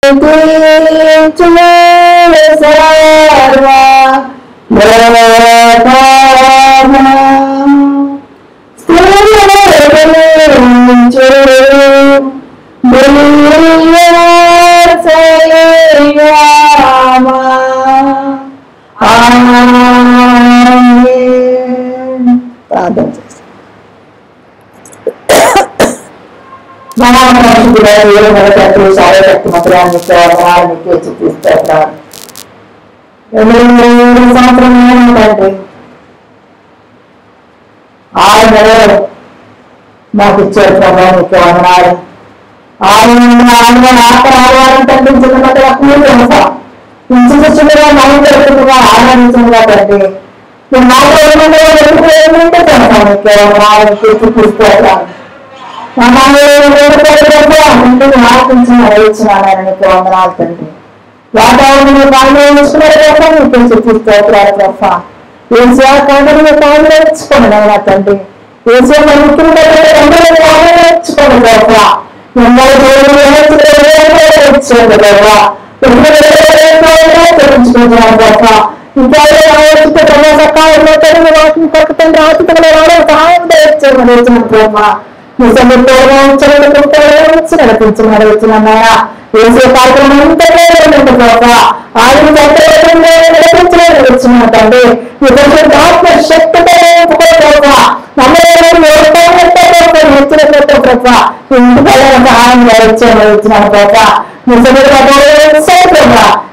ప్రార్థన చేస్తాం. మాకు ఇచ్చారు ప్రభావం మీకు వందనాలు. ఆహారం తండ్రించినట్టుగా ఇంచుగా మనం జరుగుతుందిగా ఆనందించిందిగా తండ్రి వందనాలు తండ్రి. వాతావరణం చూపించుకున్నారు మీకు చూపిస్తారు తప్ప ఏసీ కాదని కాంగ్రెచ్చుకోండి అయినా తండ్రి. ఏసీ నేర్చుకోండి తప్ప తెలుసుకుంటున్నారు తప్ప ఇంకా సకాలంలో వాటిని కొరకతండి ఆతిథ్యంలో వాడే సహాయం నడిపించినారా వేసే కార్యక్రమం అంతా ఆయన నడిపించినట్టండి ఆత్మ శక్తితో ఇంటికి సహాయం ఇచ్చినారు తప్ప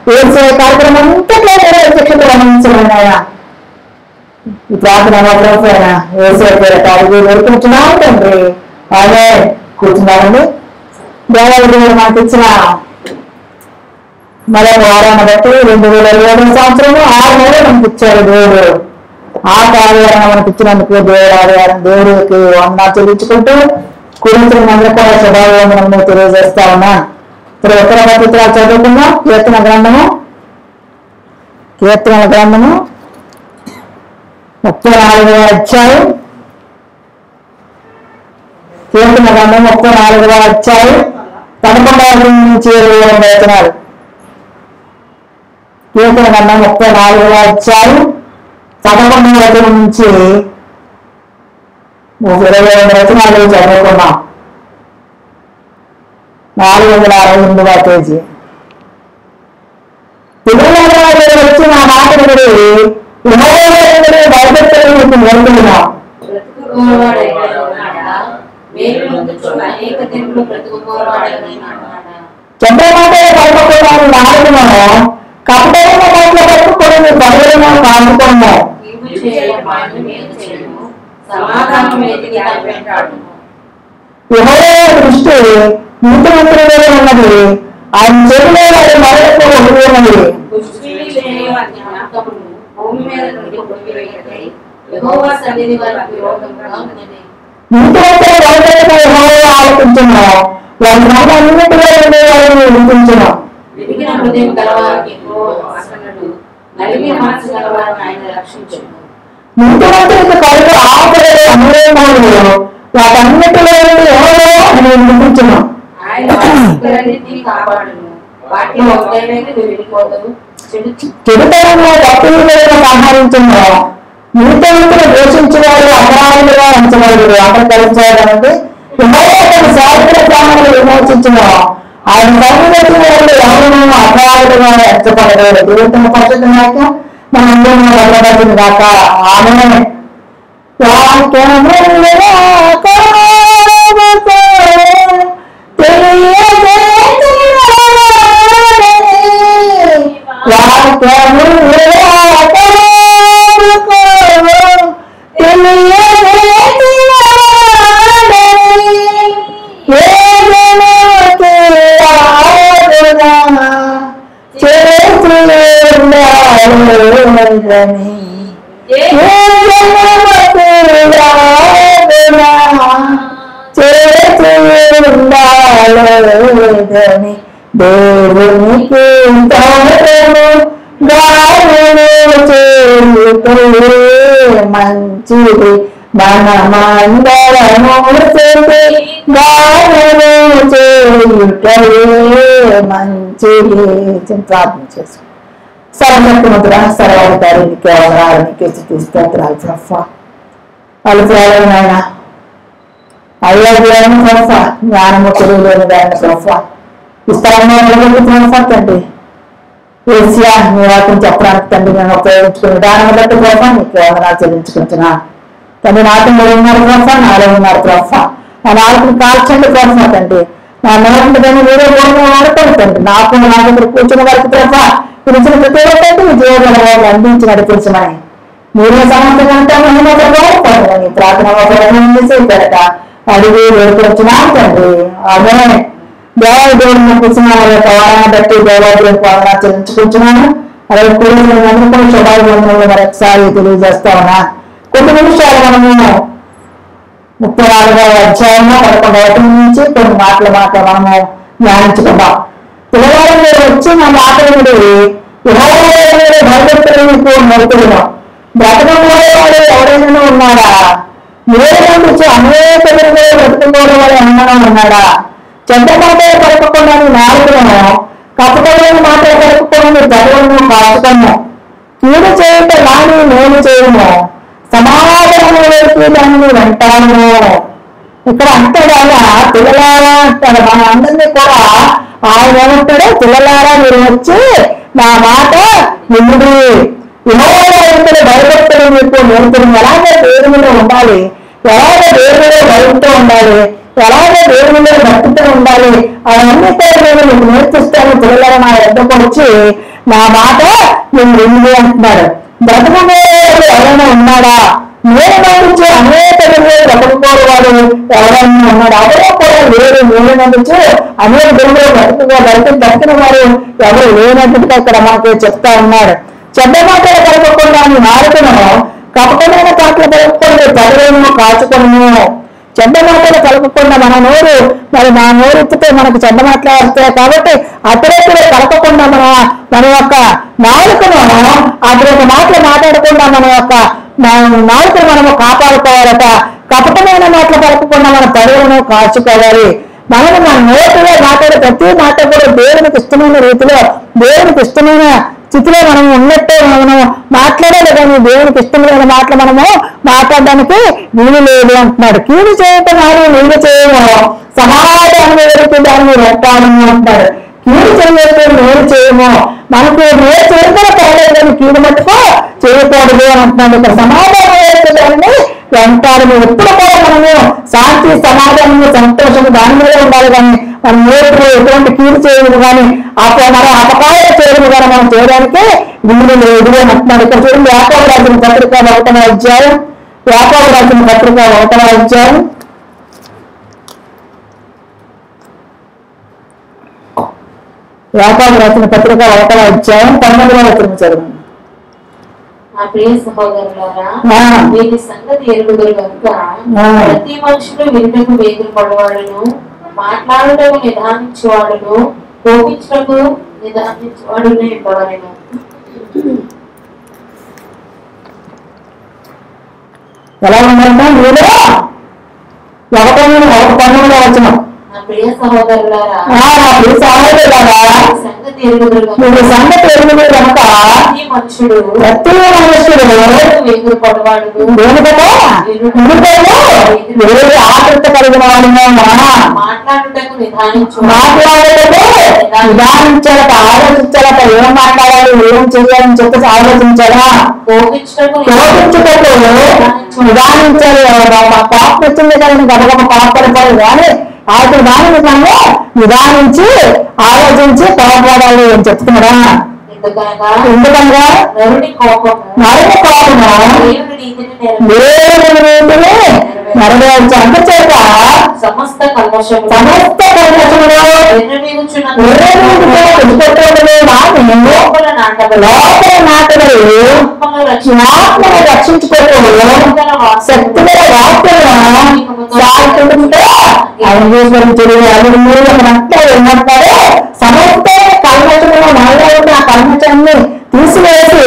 వేసే కార్యక్రమం అంతా గమనించలేనాయా ఈ ప్రార్థన వేసే పేరు వేడుకుంటున్నాం తండ్రి. అదే కూర్చున్నారండి. దేవాలయంలో మాకు ఇచ్చిన మరొక వారాన్ని బట్టి 2027 సంవత్సరము 6 నెలలు మనకి ఇచ్చారు దేవుడు. ఆ కార్యాలను మనకి ఇచ్చినందుకు దేవుడికి వందనాలు చెల్లించుకుంటూ కురించిన మంది కూడా శుభావందనము తెలియజేస్తా ఉన్నా. ఇప్పుడు ఉత్తర పత్రికలు చదువుకున్నాం. కీర్తన గ్రంథము 34వ అధ్యాయం. కీర్తన గ్రంథం 34వ అధ్యాయం 11వ నుంచి 20వ వచనాలు. కీర్తన గ్రంథం 34వ అధ్యాయం 11వ వచనం నుంచి 20వ వచనాలు చదువుకున్నాం. 468వ పేజీ. వచ్చి నా మాటలు నేర్పుతున్నాం. చెప్పే మాట పలుకోవడానికి నాడుకున్నాము. కపటమైన మాటలు పట్టుకొని బదులను కానుకున్నాం. దృష్టి నీతిమంతులే ఉన్నది. ఆయన చేతిలో మరొక ఉన్నది. ఆలోచించున్నాం. వారి అన్నిటిలో వినిపించున్నాం. నీతిమంతులకు కలుగు ఆపదలు అమూల్యమైనవి. వాటన్నిటిలో వినిపించున్నాం. చెడుతనంలో భక్తులను సంహరించున్నాం. నీతిమంతులు దోషించిన వారు అపరాధులుగా ఉంచబడరు. అపకరించడానికి శారీరక ప్రాణాలు విమోచించున్నాం. ఆయన సర్వదర్శన వాళ్ళు ఎవరైనా అపరాధులుగా ఎంచబడరు. దేవుని పరిశుద్ధ మనందరం భద్రపడుతుంది కాక. ఆమె దేవునికి మంచిది మన మందరము చేసి గానము చేయుటయే మంచిది. ప్రార్థన చేసు. సర్వశక్తిమంతుడా, సర్వాధికారి నీకే వందనాలు, నీకే స్తుతిస్తోత్రాలు ప్రభువా. వాళ్ళు నాయన అయ్యా ప్రభువా, జ్ఞానము తెలియలేని దాన్ని ప్రభువా ఈ స్థలంలో ప్రభుత్వ తండ్రి ఏసియా నీ వాటిని చెప్పడానికి తండ్రి నేను ఉపయోగించుకుని విధానం బట్టి ప్రభువా నీకు వందనాలు చెల్లించుకుంటున్నా తండ్రి. నాతో ఉన్నారు ప్రభువా, నాలో ఉన్నారు ప్రభువా. నా నాలుగుని కాల్చండి ప్రభువా తండ్రి. నా నోటిని మీరే వాడుకోండి తండ్రి. నాకు నా దగ్గర కూర్చున్న వారికి ప్రభువా పిలిచిన ప్రతి ఒక్కరికి మీ జీవన వాళ్ళు అందించి నడిపించమని మీరే సమర్థంగా ప్రార్థన అడిగి వేడుకొచ్చున్నాను తండ్రి. అదే దేవాదేవుని కూర్చున్న వారాన్ని బట్టి దేవాదేవుని వందనాలు చెల్లించుకుంటున్నాను. అలాగే కూడా శుభాభివందనలు మరొకసారి తెలియజేస్తా ఉన్నా. కొన్ని నిమిషాలు మనము 34వ అధ్యాయంలో 11వ నుంచి కొన్ని మాటలు మనము ధ్యానించుకుందాం. పిల్లవారు మీరు వచ్చి నా మాటలు భయపెట్టుకుని బ్రతకంలో వాడు ఎవరైనా ఉన్నాడా? మీరు నుంచి అనేక బ్రతుకుకోవడం వాడు ఏమన్నా ఉన్నాడా? చెడ్డ మాటలు పలుకకుండా నీ నాలుగులను కపటమైన మాటలు పలుకుకొని నీ గర్వము కాచుకము. కీడు చేయట రాని నేను చేయము, సమాధానంలోకి దాన్ని వెంటాను. ఇక్కడ అంటాడు అలా పిల్లలారా అంటాడు. మన అందరినీ కూడా ఆయన ఏమంటాడు, పిల్లలారా మీరు వచ్చి నా మాట వినుడి, వినోదలు భయభక్తులు మీకు నేర్పుడు. ఎలాగ దేవునిలో ఉండాలి, ఎలాగ దేవునిలో భయంతో ఉండాలి, ఎలాగ దేవునిలో భక్తితో ఉండాలి, అవన్నీ కూడా నేను మీకు నేర్పిస్తాను. పిల్లలు నా ఎద్దకు వచ్చి నా మాట నేను వింది అంటున్నాడు. బ్రతుకు ఎవరైనా ఉన్నాడా? నేను నుంచి అనేక బ్రతుకోవాడు ఎవరైనా ఉన్నాడు? ఎవరో కూడా లేరు. నేను నుంచి అనేక దేవుడు బ్రతికిన వారు ఎవరు లేనట్టుగా ఇక్కడ మనకు చెప్తా ఉన్నాడు. చెడ్డ మాటలు కలపకుండా నీ నాలుకను కపటమైన మాటలు కలుపుకొని పదవేమో కాచుకొను. చెడ్డ మాటలు కలపకుండా మన నోరు మరి మా నోరెత్తితే మనకు చెడ్డ మాటలు వస్తాయి కాబట్టి అతిరేకులు కలపకుండా మన యొక్క నాలుకను అతిరేక మాటలు మాట్లాడకుండా మన యొక్క నాలుకను మనము కాపాడుకోవాలట. కపటమైన మాటలు కలపకుండా మన పదవులను కాచుకోవాలి. మనము మన నోటిలో మాట్లాడే ప్రతి మాట కూడా దేవునికి ఇష్టమైన రీతిలో దేవునికి ఇష్టమైన స్థితిలో మనం ఉన్నట్టే మనం మాట్లాడాలి. కానీ దేవునికి ఇష్టమైన మాటలు మనము మాట్లాడడానికి వీలు లేదు అంటున్నాడు. కీడు చేయటం కానీ వీలు చేయము, సమాధానం ఎవరికి దాన్ని వెంటాను అంటున్నాడు. కీడు చేయటం మేలు చేయము, మనకు మేలు చేయకుండా పర్లేదు కానీ కీడు మట్టుకు చేయకూడదు అని అంటున్నాడు. ఇక్కడ సమాధానం ఎవరికి దాన్ని వెంటాడు. ఎప్పుడు కూడా మనము శాంతి సమాధానము సంతోషము దాని మీద ఉండాలి. కానీ మనం నేర్పు ఎటువంటి కీడు చేయము కానీ మన అపకారం చేయము కానీ మనం చేయడానికి వీలు లేదు అని అంటున్నాడు. ఇక్కడ చూడండి యాకోబు రాసిన పత్రిక 1వ అధ్యాయం, యాకోబు రాసిన పత్రిక 1వ అధ్యాయం 1వ అధ్యాయం 9వ వచనం చదువు. నా ప్రియ సహోదరులారా, వీరి సంగతి ఎరుగుదరు కనుక ప్రతి మనుషులు వినుటకు వేగులు పడవాడును, మాట్లాడుటకు నిదానించేవాడును, కోపించుటకు నిదానించేవాడునే ఉండవలెను. ఎలా ఉందంటే మీరు 19వ వచనం. నా ప్రియ సహోదరులారా, సంగతి ఎరుగుదరు కనుక ప్రతి మనుషుడు వేగులు పడవాడు, ఆకృత కలిగిన వాళ్ళ మాట్లాడుటకు నిదానించాలట, ఆలోచించాలట. ఏం మాట్లాడాలి, ఏం చెయ్యాలని చెప్పేసి ఆలోచించాలా. కోపించుటకు నిదానించాలి. పాప వచ్చింది కానీ గబగబ పాపడతారు కానీ ఆయన దానిని మనము నిదానించి ఆలోచించి పోరాడాలి అని చెప్తున్నారా. ఎందుకనగా నరుని కోపము దేవుని నీతిని నెరవేర్చు. అందుచేత సమస్త కల్మషములో లోపల నాటబడి ఆత్మను రక్షించుకోవడం శక్తిగల వాక్యమును అంగీకరించడు. అది మీరు అంటే ఏమంటారు, సమస్త కల్మషములు మనలో ఉన్న ఆ కల్మషాన్ని తీసివేసి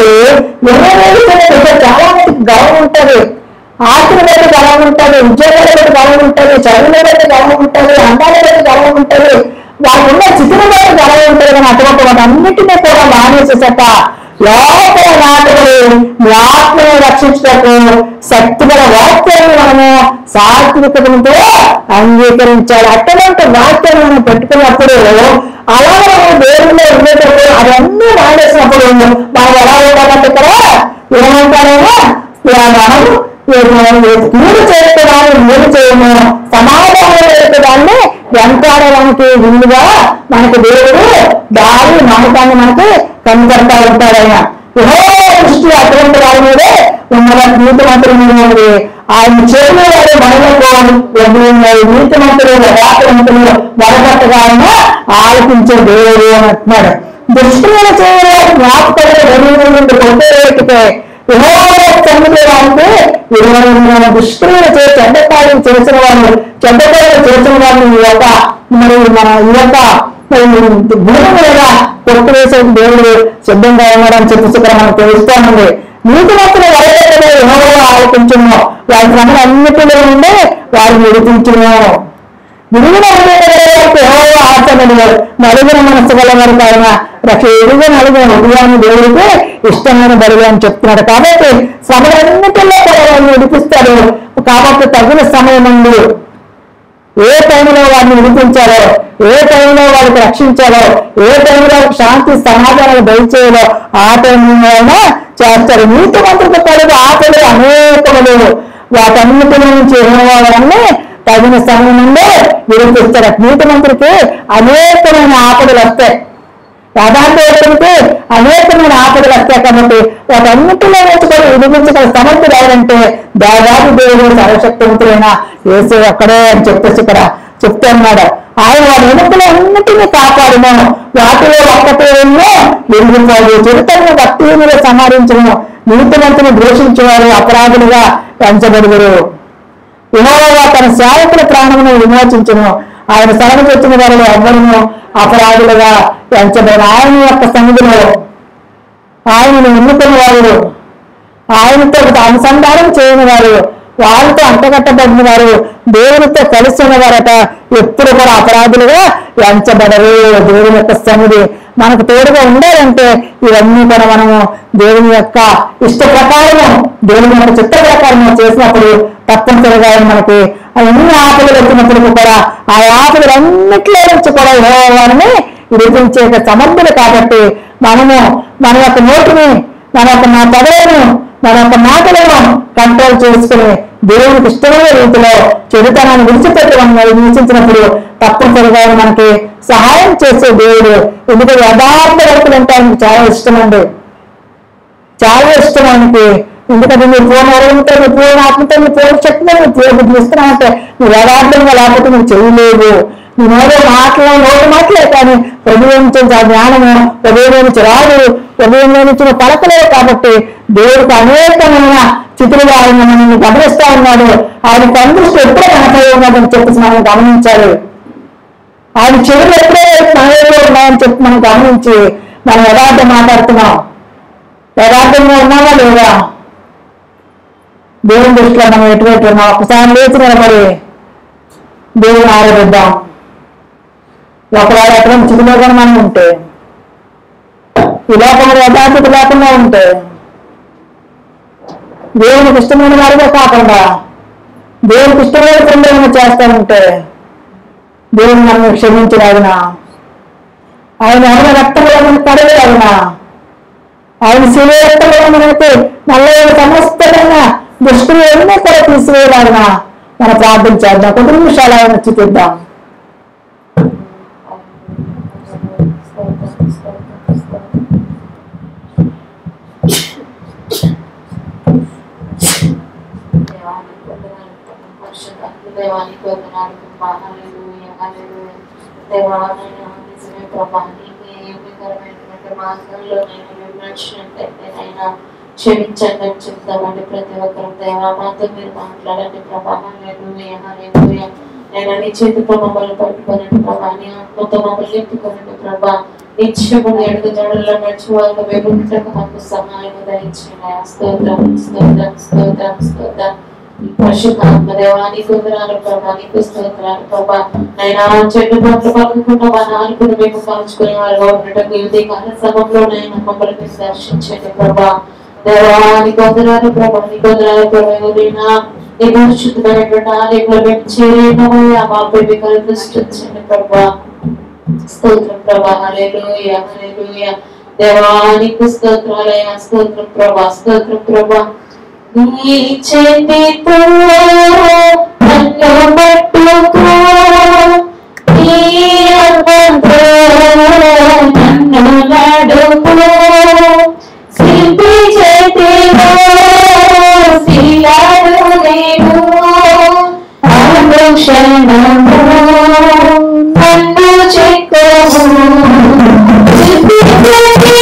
చాలా మందికి గౌరవం ఉంటుంది, ఆశీర్వేద ఉంటుంది, ఉద్యోగాల బట్టి గర్వం ఉంటుంది, చదువుల బట్టి గర్వం ఉంటుంది, అందాల బట్టి గర్వం ఉంటుంది, వాళ్ళకు ఉన్న స్థితిని బట్టి గర్వం ఉంటుంది. కానీ అటువంటి వాటి అన్నిటినీ కూడా మానేసేసట లోపల నాటుకుని మీ ఆత్మను రక్షించటకు శక్తిగల వాక్యాన్ని మనము సాత్వికతతో అంగీకరించాలి. అటువంటి వాక్యాన్ని మనం పెట్టుకున్నప్పుడు అలాగే దేవుల్లో ఉండేటప్పుడు అవన్నీ మానేసినప్పుడు మనం ఎలా ఉండాలంటే ఇక్కడ ఏమంటారేమో మనం కీడు చేసుకోవడాన్ని మేలు చేయము, సమాధానం చేసుకోవడాన్ని వెంటాడడానికి వీలుగా మనకి దేవుడు దారి నమ్మకాన్ని మనకి కనిపెడతా ఉంటాడు. ఆయన దృష్టి అటువంటి వారి మీదే ఉన్న నీతి మంత్రుల మీద ఉంది. ఆయన చేతులు వారు మనలో నీతి మంత్రులు రాత్రిమంతులు వరపట్టగా ఆయన ఆలోచించే దేవుడు అని అంటున్నాడు. దృష్టి మీద చేయడానికి జ్ఞాపకాలు కొట్టేటికే చంద్రడానికి 20 దుష్క్రియలు చేసి చెడ్డకార్యం చేసిన వాళ్ళు చెడ్డకార్యం చేసిన వాళ్ళు ఈ యొక్క మరి మన ఈ యొక్క భూమి మీద కొట్టువేసే దేవుడు సిద్ధంగా ఉన్నాడని చెప్పేసి ఇక్కడ మనకు తెలుస్తామండి. నీతి మంత్రులు వరకట్టే యెహోవా ఆలోచించును, వారి శ్రమలు అన్నిటిలో ఉండే వారిని విడిపించును. విడిగిన యెహోవా ఆచరణలు నలుగురు మనస్సు గల వారికి ఆయన ఎరుగు నలుగురు హృదయాన్ని దేవుడికి ఇష్టమైన బరువు అని చెప్తున్నాడు. కాబట్టి శ్రమలన్నిటిలో కూడా వారిని విడిపిస్తాడు. కాబట్టి తగిన సమయం ఉంది, ఏ టైంలో వారిని విడిపించాలో, ఏ టైంలో వారికి రక్షించాలో, ఏ టైంలో శాంతి సమాధానాలు దయచేయాలో ఆ టైంలో అయినా చేస్తాడు. నీతి మంత్రులకు కలుగు ఆటలు అనేకములు, వాటన్నిటి నుంచి వారిని తగిన సమయం నుండే విడిపిస్తాడు. నీతి మంత్రికి అనేకమైన ఆపదలు వస్తాయి, యథార్థవంతుడికి అనేకమైన ఆపదలు వస్తాయి. కాబట్టి వాటన్నిటిలో నుంచి కూడా విడిపించగల సమర్థుడు ఎవరంటే దాదాపు దేవుడు సర్వశక్తివంతుడైన యేసు అక్కడే అని చెప్పేసి ఇక్కడ చెప్తూ ఉన్నాడు. ఆయన వారి వెనుకలు అన్నిటినీ కాపాడును, వాటిలో ఒక్కటేమో వెలిగిపోదు. చిరుతను భక్తిహీనులు సంహరించును, నీతిమంతుని ద్వేషించేవారు అపరాధులుగా పెంచబడుదురు. యెహోవా తన సేవకుల ప్రాణమును విమోచించును, ఆయన శరణు వచ్చిన వారిలో ఎవ్వరూ అపరాధులుగా పెంచబడిన ఆయన యొక్క సన్నిధిలో ఆయనను ఎన్నుకున్న వారు, ఆయనతో అనుసంధానం చేయని వారు, వారితో అంటగట్టబడిన వారు, దేవునితో కలిసి ఉన్నవారట ఎప్పుడు కూడా అపరాధులుగా ఎంచబడరు. దేవుని యొక్క సన్నిధి మనకు తోడుగా ఉండాలంటే ఇవన్నీ కూడా మనము దేవుని యొక్క ఇష్ట ప్రకారము, దేవుని యొక్క చిత్త ప్రకారము చేసినప్పుడు తప్పనిసరిగా మనకి అన్ని ఆపదలు వచ్చినప్పుడు కూడా ఆ ఆపదలన్నిటిలో నుంచి కూడా యెహోవాని విడిపించే సమర్థులు. కాబట్టి మనము మన యొక్క నోటిని, మన యొక్క పదవులను, మన యొక్క మాటలను కంట్రోల్ చేసుకుని దేవునికి ఇష్టమైన రీతిలో చెడుతనాన్ని విడిచిపెట్టి మనం నివసించినప్పుడు తప్పనిసరిగా మనకి సహాయం చేసే దేవుడు. ఎందుకంటే యథార్థ వ్యక్తులు అంటే ఆయనకి చాలా ఇష్టం అండి, చాలా ఇష్టం ఆయనకి. ఎందుకంటే మీరు పూర్ణ అరుగుతో, మీ పూర్ణ ఆత్మతో, మీ పూర్ణ శక్తితో మీరు ఇస్తున్నామంటే నువ్వు యథార్థంగా లేకపోతే నువ్వు చేయలేవు. నీ నోరు మాటలే కానీ హృదయం నుంచి ఆ జ్ఞానము హృదయం నుంచి రాదు, హృదయంలో నుంచి నువ్వు పలకలేవు. కాబట్టి దేవుడికి అనేకమైన స్థితులుగా ఆయన మనల్ని గమనిస్తా ఉన్నాడు. ఆయన కందృష్టి ఎప్పుడో కనపడి ఉన్నదని చెప్పేసి మనం గమనించాలి. ఆయన చెవులు ఎప్పుడో మనలో ఉన్నాయని చెప్పి మనం గమనించి మనం యథార్థం మాట్లాడుతున్నాం, యథార్థంగా ఉన్నామా లేదా, దేవుని దృష్టిలో మనం ఎటువంటి ఉన్నాం. ఒకసారి లేచి నిలబడి దేవుని ఆరాధిద్దాం. ఒకవేళ ఎటువంటి స్థితిలో కూడా మనం ఉంటే, ఈ లోకంలో యథార్థత లేకుండా ఉంటే, దేవునికి ఇష్టమైన వారిగా కాకుండా దేవునికి ఇష్టమైన పనులు చేస్తానంటే దేవుని మనం క్షమించలాగిన, ఆయన ఎవరి రక్తంలో పడగలాగిన, ఆయన శిలువ రక్తంలో మనైతే నల్ల సమస్తమైన దుష్టులు ఎన్నో కూడా తీసివేయలాగిన మన ప్రార్థన చేద్దాం. 10 నిమిషాలు ఆయన చూపిద్దాం. దేవానికి వందనాలు ప్రభా, నీకు ఏమికరమైనటువంటి మార్గంలో నేను నడిచినట్లయితే అయినా క్షమించండి అని చెప్తామండి. ప్రతి ఒక్కరు దేవా మాతో మీరు మాట్లాడండి ప్రభా. నేను నీ చేతితో మమ్మల్ని పట్టుకోనండి ప్రభా, నీ ఆత్మతో మమ్మల్ని ఎత్తుకోనండి ప్రభా. నిత్యముగా ఎడుగు జడుల్లో నడిచి వాళ్ళ వెలుగుటకు మాకు సహాయం దయచేయండి. స్తోత్రం స్తోత్రం స్తోత్రం స్తోత్రం. పరిశుద్ధాత్మ దేవానికి వందనాలు ప్రభా, నీకు స్తోత్రాలు ప్రభా. నైనా చెట్టు పట్ల పక్కకుండా మా నాలుగురు మేము కాల్చుకునే వారుగా ఉండటం ఈ కాల సమయంలో నైనా మమ్మల్ని దర్శించండి ప్రభా. దేవానికి వందనాలు ప్రభా, నీకు వందనాలు ప్రభా. నీ పరిశుద్ధమైనటువంటి ఆలయంలో మేము చేరేమయ్యా, మాపై మీకు దృష్టించండి ప్రభా. స్తోత్రం ప్రభా. హల్లెలూయా హల్లెలూయా. దేవానికి స్తోత్రాలయ, స్తోత్రం ప్రభా, స్తోత్రం ప్రభా. నీ చేతితో నన్ను పట్టుకో, నీ ఆత్మతో నన్ను నడుపు, శిల్పి చేతిలో శిలను నేను, అనుక్షణము నన్ను చెక్కవు, శిల్పి చేతిలో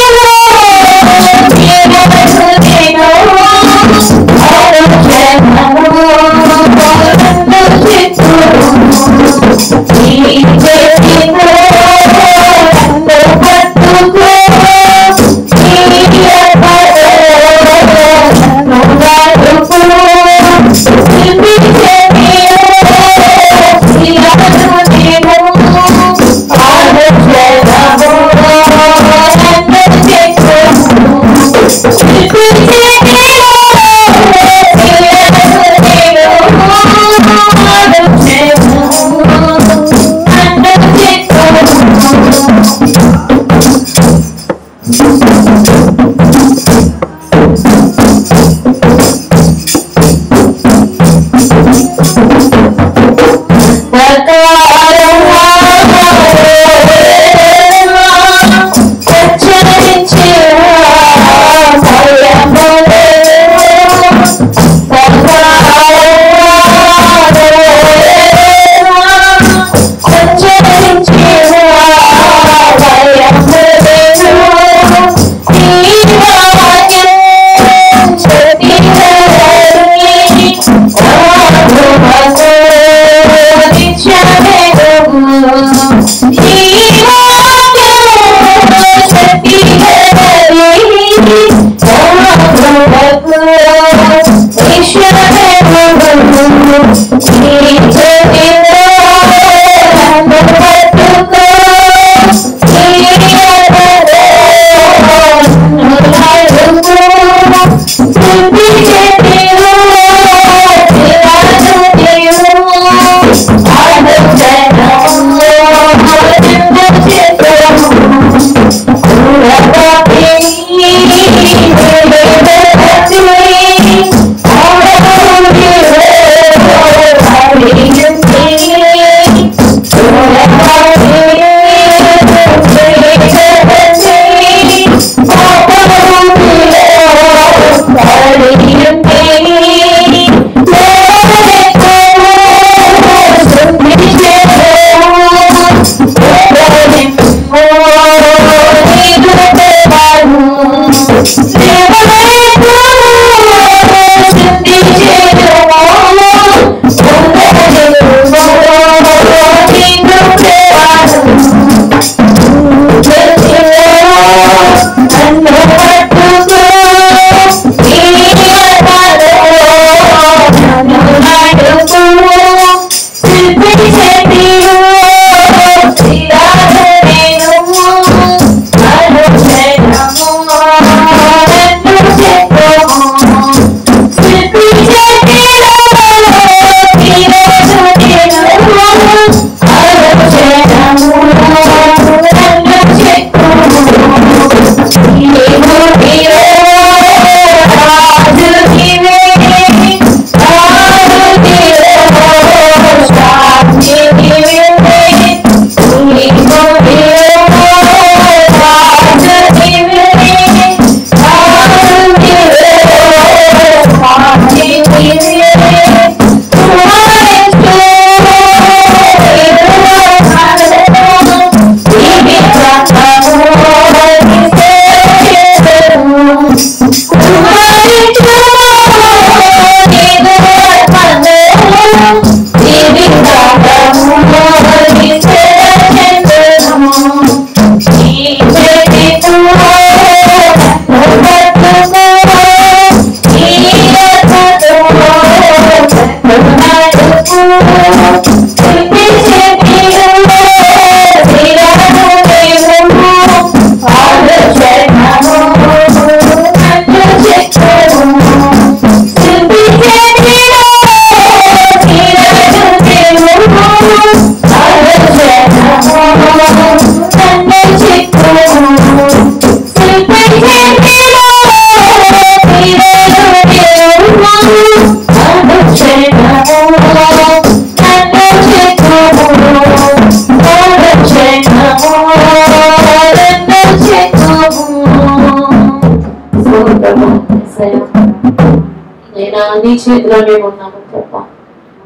చేతిలో మేము ఉన్నాము ప్రభా.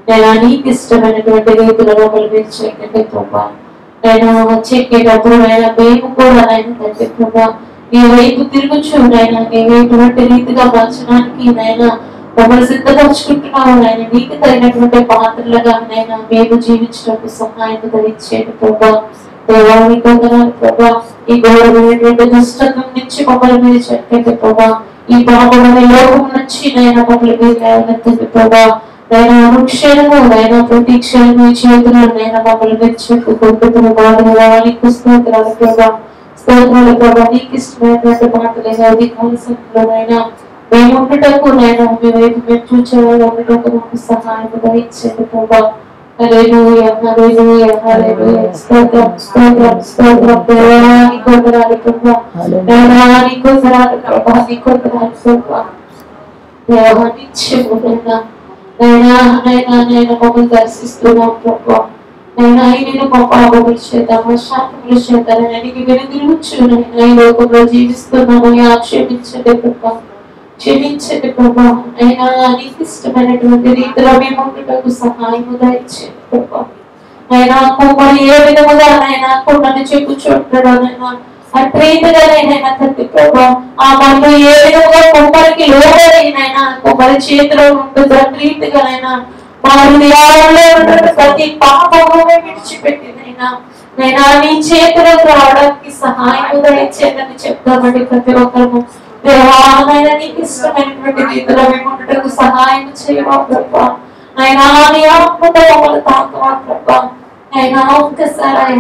నేను నీకు ఇష్టమైనటువంటి రీతిలో మమ్మల్ని మీరు చెక్కండి ప్రభా. నేను చెక్కేటప్పుడు నేను మేము కూడా నేను తండ్రి ప్రభా నీ వైపు తిరుగుచు నైనా నీవు ఎటువంటి రీతిగా మార్చడానికి నైనా మమ్మల్ని సిద్ధపరుచుకుంటున్నావు నాయన. నీకు తగినటువంటి పాత్రలుగా నైనా మేము జీవించడానికి సహాయం ధరించేది ప్రభా. దేవానికి వందనాలు ప్రభా. ఈ గౌరవమైనటువంటి దుష్టత్వం నుంచి మమ్మల్ని మీరు చెక్కండి ప్రభా. ఈ పాపమైన లోకం నుంచి నైనా మమ్మల్ని మీరు లేవనెత్తండి ప్రభా. నైనా అనుక్షణము నైనా ప్రతి క్షణము ఈ చేతుల్లో నైనా మమ్మల్ని మీరు చెప్పుకుంటున్న బాధలు స్తోత్రాలు ప్రభా. స్తోత్రాలు ప్రభా. నీకు ఇష్టమైనటువంటి మాటలైనా అధికార సమయంలోనైనా మేము ఉండటకు నైనా మీ వైపు మేము చూచేవాళ్ళు ఉండటకు మాకు సహాయం ధరించండి ప్రభా. హల్లెలూయా హల్లెలూయా హల్లెలూయా. స్తోత్రం స్తోత్రం స్తోత్రం దేవానికి వందనాలు ప్రభా. దేవానికి వందనాలు ప్రభా. నీకు వందనాలు ప్రభా. దేవా నిత్యము నైనా నైనా నైనా మమ్మల్ని దర్శిస్తున్నాం ప్రభా. నైనా నేను మా పాపముల చేత మా శాపముల చేత నైనా వెనుదిరుగుచు నైనా ఈ లోకంలో జీవిస్తున్నాము. క్షమించండి ప్రభా. క్షమించండి ప్రభా. అయినా నీకు ఇష్టమైనటువంటి రీతిలో మేము ఉండటకు సహాయం దయచేయండి ప్రభా. అయినా కుమ్మరి ఏ విధముగా నైనా కొండను చెప్పుచుంటాడో నైనా అట్రీతిగా నైనా తండ్రి ప్రభా ఆ మనలో ఏ విధముగా కుమ్మరికి లోబడి నైనా కుమ్మరి చేతిలో ఉంటుంది అట్రీతిగా నైనా మా హృదయాలలో ప్రతి పాపము విడిచిపెట్టి నైనా నీ చేతిలోకి రావడానికి సహాయం దయచేయండి చెప్తామండి ప్రతి ఒక్కరు. దేవాలైనా నీకు ఇష్టమైనటువంటి రీతిలో మేము ఉండటకు సహాయం చేయవా ప్రభా. అయినా నీ ఆత్మతో మమ్మల్ని తాకవా ప్రభా. అయినా ఒక్కసారి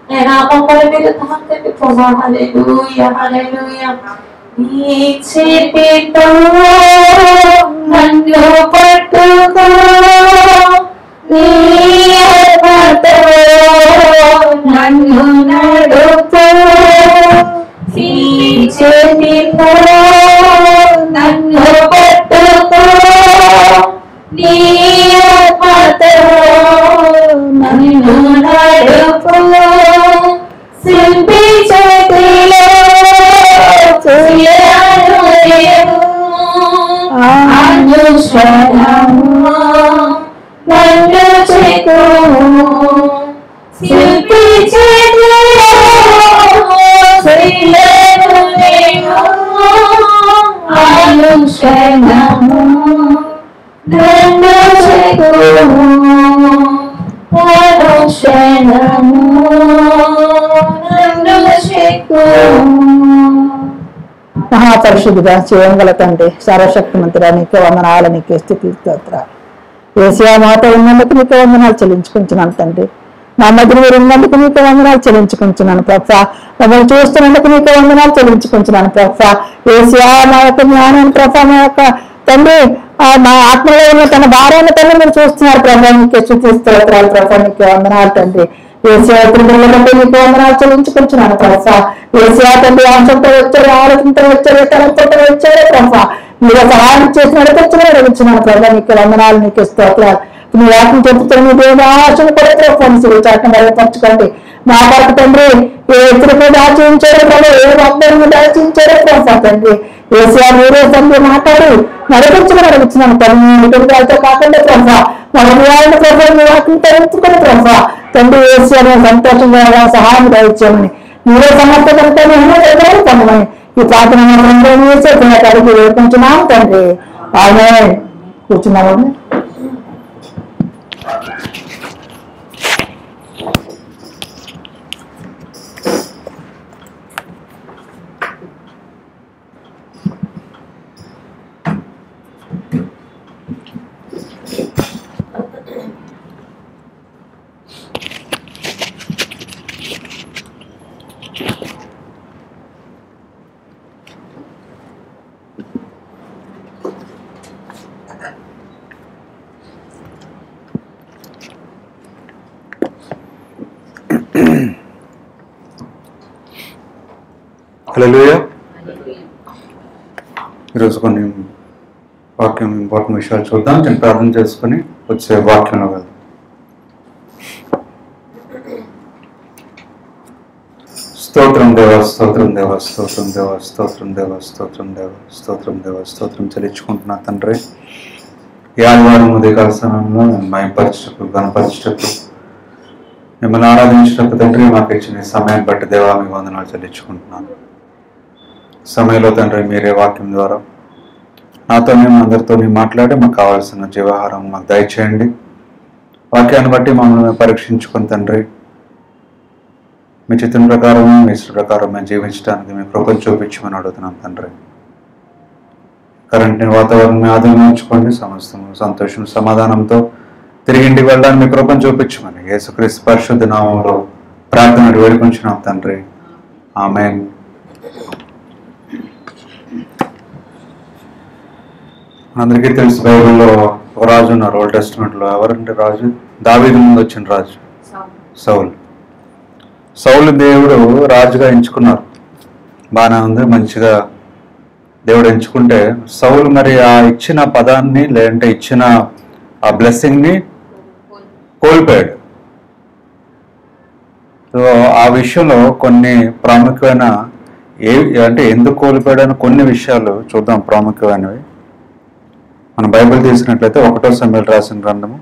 నైనా మమ్మల్ని మీరు తాకండి ప్రభా. హల్లెలూయా హల్లెలూయా. నీ చేతితో నన్ను పట్టుకో, నీ ఆత్మతో నన్ను నడుపు, నీ చేతితో నన్ను పట్టుకో, నీ ఆత్మతో నన్ను నడుపు. శిల్పి చేతిలో అనుక్షణము నన్ను చెక్కు, శిల్పి చేతిలో అనుక్షణము నన్ను చెక్కు, అనుక్షణము నన్ను చెక్కు. మహాపరిశుద్ధుడా జీవంగల తండ్రి సర్వశక్తిమంతుడా నీకే వందనాలు, నీకే స్తుతి స్తోత్రాలు. యేసయ్య మాతో ఉన్నందుకు నీకే వందనాలు చెల్లించుకుంటున్నాను తండ్రి. మా మధ్య మీరు ఉన్నందుకు నీకే వందనాలు చెల్లించుకుంటున్నాను ప్రభా. మమ్మల్ని చూస్తున్నందుకు నీకే వందనాలు చెల్లించుకుంటున్నాను ప్రభా. యేసయ్య మా యొక్క జ్ఞానం ప్రభా, మా యొక్క తండ్రి మా ఆత్మలో ఉన్న తన భార్యను తండ్రి మీరు చూస్తున్నారు ప్రభా. నీకే స్తుతి స్తోత్రాలు ప్రభా. నీకే వందనాలు తండ్రి. యేసయ్య బట్టి నీకు వందనాలు చెల్లించుకుంటున్నాను ప్రభా. యేసయ్య తండ్రి ఆశంతో వచ్చారు, ఆలోచనతో వచ్చారు, తలంతో వచ్చారు ప్రభా. మీరు సహాయం చేసి నడిపించున్నాను ప్రభా. నీకు వందనాలు, నీకు స్తోత్రాలు. నీ వాటిని చెప్తున్న మీ దేవుని ఆలోచన కూడా ప్రభావం చాటం బలపరచుకోండి. మా కొరకు తండ్రి ఏ ఎత్తులకు దాచించారో ప్రభావ, ఏ వాగ్దానం దాచించారో ప్రభా తండ్రి. యేసయ్య మీరే తండ్రి మాట్లాడి నడిపించమని అడుగుతున్నాను తండ్రి. మీతో కాకుండా ప్రభా మన వివాహాన్ని ప్రభావ మీ వాటిని తగ్గించుకుని ప్రభా తండ్రి. యేసయ్య సంతోషంగా సహాయం దయచేయమని మీరే సమర్థకంతో పొందమని ఈ ప్రార్థన అడిగి వేడుకుంటున్నాం తండ్రి. ఆమేన్. కూర్చున్నామండి. హల్లెలూయా. ఈరోజు కొన్ని వాక్యం ఇంపార్టెంట్ విషయాలు చూద్దాం. నేను ప్రార్థన చేసుకుని వచ్చే వాక్యంలో వెళ్దాం. స్తోత్రం దేవ, స్తోత్రం దేవ, స్తోత్రం దేవ, స్తోత్రం దేవ, స్తోత్రం దేవ, స్తోత్రం దేవ, స్తోత్రం చెల్లించుకుంటున్నా తండ్రి. ఈ ఆదివారం ఉదయకాల సమయంలో మయంపరచటకు, గణపరచటకు, మిమ్మల్ని ఆరాధించటకు తండ్రి మాకు ఇచ్చిన సమయాన్ని బట్టి దేవా మీకు వందనాలు చెల్లించుకుంటున్నాను. సమయంలో తండ్రి మీరే వాక్యం ద్వారా నాతో మేము అందరితో మాట్లాడి మాకు కావాల్సిన జీవాహారం మాకు దయచేయండి. వాక్యాన్ని బట్టి మమ్మల్ని పరీక్షించుకుని తండ్రి మీ చిత్రం ప్రకారం, మీ ఇష్ట ప్రకారం మేము జీవించడానికి మీ కృపను చూపించమని అడుగుతున్నాం తండ్రి. కరెంట్ వాతావరణం ఆధీనంలో ఉంచుకోండి. సమస్తం సంతోషం సమాధానంతో తిరిగి ఇంటికి వెళ్ళడానికి మీ కృపను చూపించమని యేసుక్రీస్తు పరిశుద్ధ నామంలో ప్రార్థన వేడుకుంటున్నాం తండ్రి. ఆమేన్. అందరికీ తెలుసు, బైబిల్లో ఒక రాజు ఉన్నారు ఓల్డ్ టెస్టిమెంట్లో. ఎవరంటే రాజు? దావీదు ముందు వచ్చిన రాజు సౌలు. సౌలు దేవుడు రాజుగా ఎంచుకున్నారు. బాగానే ఉంది, మంచిగా దేవుడు ఎంచుకుంటే సౌలు మరి ఆ ఇచ్చిన పదాన్ని లేదంటే ఇచ్చిన ఆ బ్లెస్సింగ్ని కోల్పోయాడు. సో ఆ విషయంలో కొన్ని ప్రాముఖ్యమైన అంటే ఎందుకు కోల్పోయాడని కొన్ని విషయాలు చూద్దాం, ప్రాముఖ్యమైనవి. మనం బైబిల్ తీసినట్లయితే 1వ సమూయేలు రాసిన గ్రంథము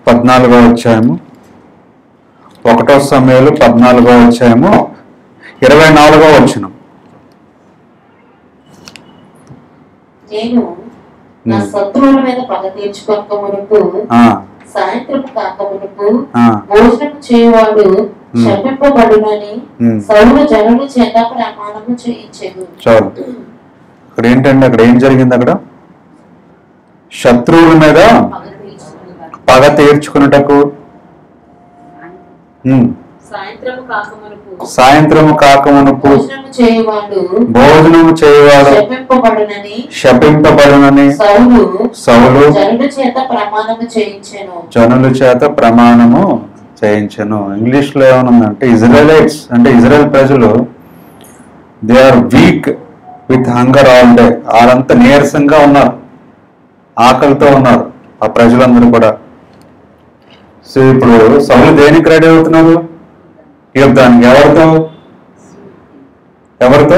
14వ అధ్యాయము 1వ సమూయేలు 14వ అధ్యాయము 24వ వచనం. నేను నా శత్రువుల మీద పగ తీర్చుకొనక మునుపు, సాయంత్రం కాక మునుపు భోజనం చేయవాడు శపింపబడునని సౌలు జనుల చేత ప్రమాణము చేయించెను. చాలు. అక్కడ ఏంటంటే అక్కడ ఏం జరిగింది? అక్కడ శత్రువుల మీద పగ తీర్చుకున్నటకు సాయంత్రము కాకమునుపు భోజనము చేయవాడు శపింపబడునని సౌలు జనుల చేత ప్రమాణము చేయించెను. ఇంగ్లీష్ లో ఏమనుందంటే ఇజ్రాయలైట్స్ అంటే ఇజ్రాయెల్ ప్రజలు they are weak with hunger all day. వాళ్ళంతా నీరసంగా ఉన్నారు, ఆకలితో ఉన్నారు ఆ ప్రజలందరూ కూడా. సో ఇప్పుడు సౌలు దేనికి రెడీ అవుతున్నారు? యుద్ధానికి. ఎవరితో?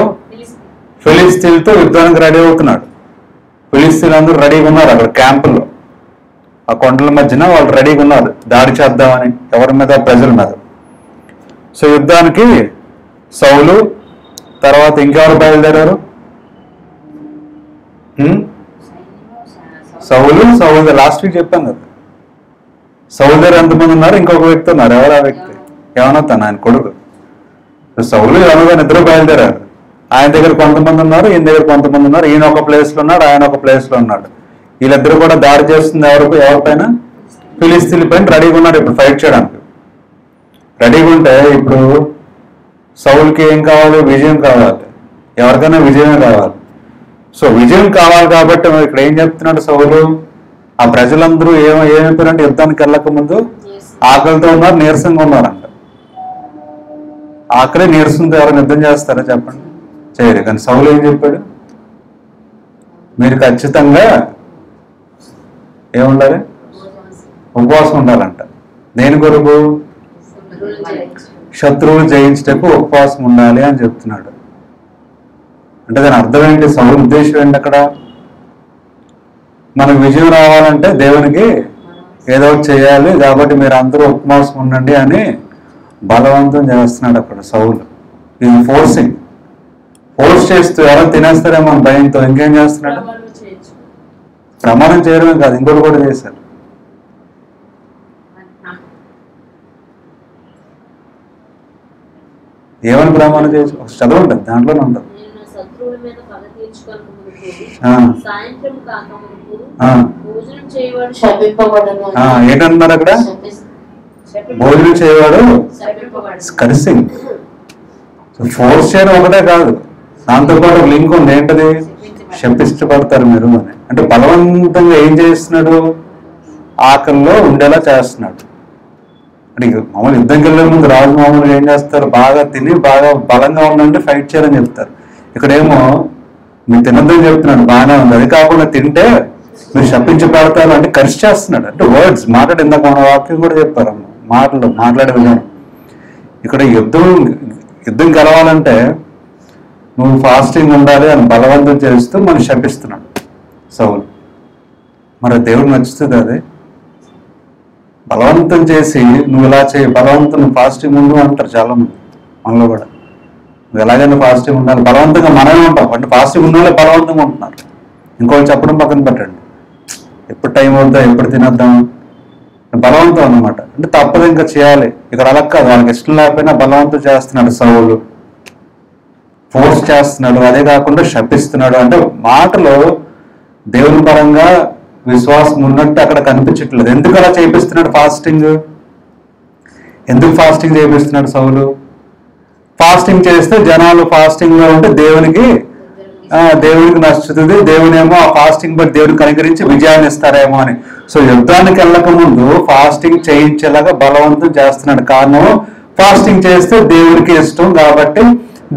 ఫిలిస్తీన్లతో యుద్ధానికి రెడీ అవుతున్నాడు. ఫిలిస్తీన్లు అందరూ రెడీగా ఉన్నారు అక్కడ క్యాంపుల్లో, ఆ కొండల మధ్యన వాళ్ళు రెడీగా ఉన్నారు దాడి చేద్దామని. ఎవరి మీద? ప్రజల మీద. సో యుద్ధానికి సౌలు తర్వాత ఇంకెవరు బయలుదేరారు? సౌలు లాస్ట్ వీక్ చెప్పాను కదా. సౌలు దగ్గర ఎంతమంది ఉన్నారు? ఇంకొక వ్యక్తి ఉన్నారు. ఎవరు ఆ వ్యక్తి? యెహోనాతాను, ఆయన కొడుకు. సౌలు యోనాతాను ఇద్దరు బయలుదేరారు. ఆయన దగ్గర కొంతమంది ఉన్నారు, ఈయన దగ్గర కొంతమంది ఉన్నారు. ఈయన ఒక ప్లేస్ లో ఉన్నాడు, ఆయన ఒక ప్లేస్ లో ఉన్నాడు. వీళ్ళిద్దరు కూడా దాడి చేస్తుంది ఎవరిపైన? ఫిలిస్తీన్ల పైన రెడీగా ఉన్నారు ఇప్పుడు ఫైట్ చేయడానికి. రెడీగా ఉంటే ఇప్పుడు సౌలుకి ఏం కావాలి? విజయం కావాలి. ఎవరికైనా విజయమే కావాలి. సో విజయం కావాలి కాబట్టి ఇక్కడ ఏం చెప్తున్నాడు సౌలు? ఆ ప్రజలందరూ ఏమైపోయారంటే యుద్ధానికి వెళ్ళక ముందు ఆకలితో ఉన్నారు, నీరసంగా ఉన్నారంట. ఆకలి నీరసంతో ఎవరైనా యుద్ధం చేస్తారా చెప్పండి? చేయరు. కానీ సౌలు ఏం చెప్పాడు? మీరు ఖచ్చితంగా ఏముండాలి? ఉపవాసం ఉండాలంట. దేని కొరకు? శత్రువులు జయించటకు ఉపవాసం ఉండాలి అని చెప్తున్నాడు. అంటే దాని అర్థం ఏంటి? సౌలు ఉద్దేశం ఏంటి అక్కడ? మనకు విజయం రావాలంటే దేవునికి ఏదో చేయాలి, కాబట్టి మీరు అందరూ ఉపవాసం ఉండండి అని బలవంతం చేస్తున్నాడు అక్కడ సౌలు. ఇది ఫోర్స్ చేస్తూ ఎవరో తినేస్తారేమో అని భయంతో ఇంకేం చేస్తున్నాడు? ప్రమాణం చేయడమే కాదు, ఇంకోటి కూడా చేశారు. ఏమని ప్రమాణం చేసి చదవండి, దాంట్లోనే ఉంటుంది. ఏంటన్నారు అక్కడ? భోజనం చేయవాడు కర్సింగ్. ఫోర్స్ చేయడం ఒకటే కాదు, దాంతో పాటు ఒక లింక్ ఉంది. ఏంటది? శపిష్టపడతారు మీరు అని. అంటే బలవంతంగా ఏం చేస్తున్నాడు? ఆకలిలో ఉండేలా చేస్తున్నాడు. అంటే మామూలు యుద్ధంకి వెళ్ళే ముందు రాజు మామూలుగా ఏం చేస్తారు? బాగా తిని బాగా బలంగా ఉండంటే ఫైట్ చేయాలని చెప్తారు. ఇక్కడేమో మీరు తినద్దని చెప్తున్నాడు. బాగానే ఉంది. అది కాకుండా తింటే మీరు శపించబడతారు అంటే కర్స్ చేస్తున్నాడు. అంటే వర్డ్స్ మాట్లాడి, ఇందాక మన వాక్యం కూడా చెప్పారు, మాట్లాడే విధానం. ఇక్కడ యుద్ధం గెలవాలంటే నువ్వు ఫాస్టింగ్ ఉండాలి అని బలవంతం చేస్తూ మనం శపిస్తున్నాడు సౌలు. మరి దేవుడు నచ్చుతుంది అది? బలవంతం చేసి నువ్వు ఇలా చేయి, బలవంతం ఫాస్టింగ్ ఉండు అంటారు చాలా మంది మనలో కూడా. నువ్వు ఎలాగైనా ఫాస్టింగ్ ఉండాలి, బలవంతంగా మనమే ఉంటాం. అంటే ఫాస్టింగ్ ఉన్న వాళ్ళే బలవంతంగా ఉంటున్నారు. ఇంకోటి చెప్పడం పక్కన పెట్టండి, ఎప్పుడు టైం అవుద్దా, ఎప్పుడు తినేద్దాం, బలవంతం అన్నమాట. అంటే తప్పదు, ఇంకా చేయాలి. ఇక్కడ అలా కాదు, వాళ్ళకి ఇష్టం లేకపోయినా బలవంతం చేస్తున్నాడు సౌలు, ఫోర్స్ చేస్తున్నాడు. అదే కాకుండా శపిస్తున్నాడు. అంటే మాటలో దేవుని పరంగా విశ్వాసం ఉన్నట్టు అక్కడ కనిపించట్లేదు. ఎందుకు అలా చేపిస్తున్నాడు ఫాస్టింగ్? ఎందుకు ఫాస్టింగ్ చేపిస్తున్నాడు సౌలు? ఫాస్టింగ్ చేస్తే జనాలు ఫాస్టింగ్ లో ఉంటే దేవునికి నచ్చుతుంది, దేవునేమో ఆ ఫాస్టింగ్ బట్టి దేవుని కనికరించి విజయాన్ని ఇస్తారేమో అని. సో యుద్ధానికి వెళ్ళక ముందు ఫాస్టింగ్ చేయించేలాగా బలవంతం చేస్తున్నాడు. కారణం, ఫాస్టింగ్ చేస్తే దేవుడికి ఇష్టం కాబట్టి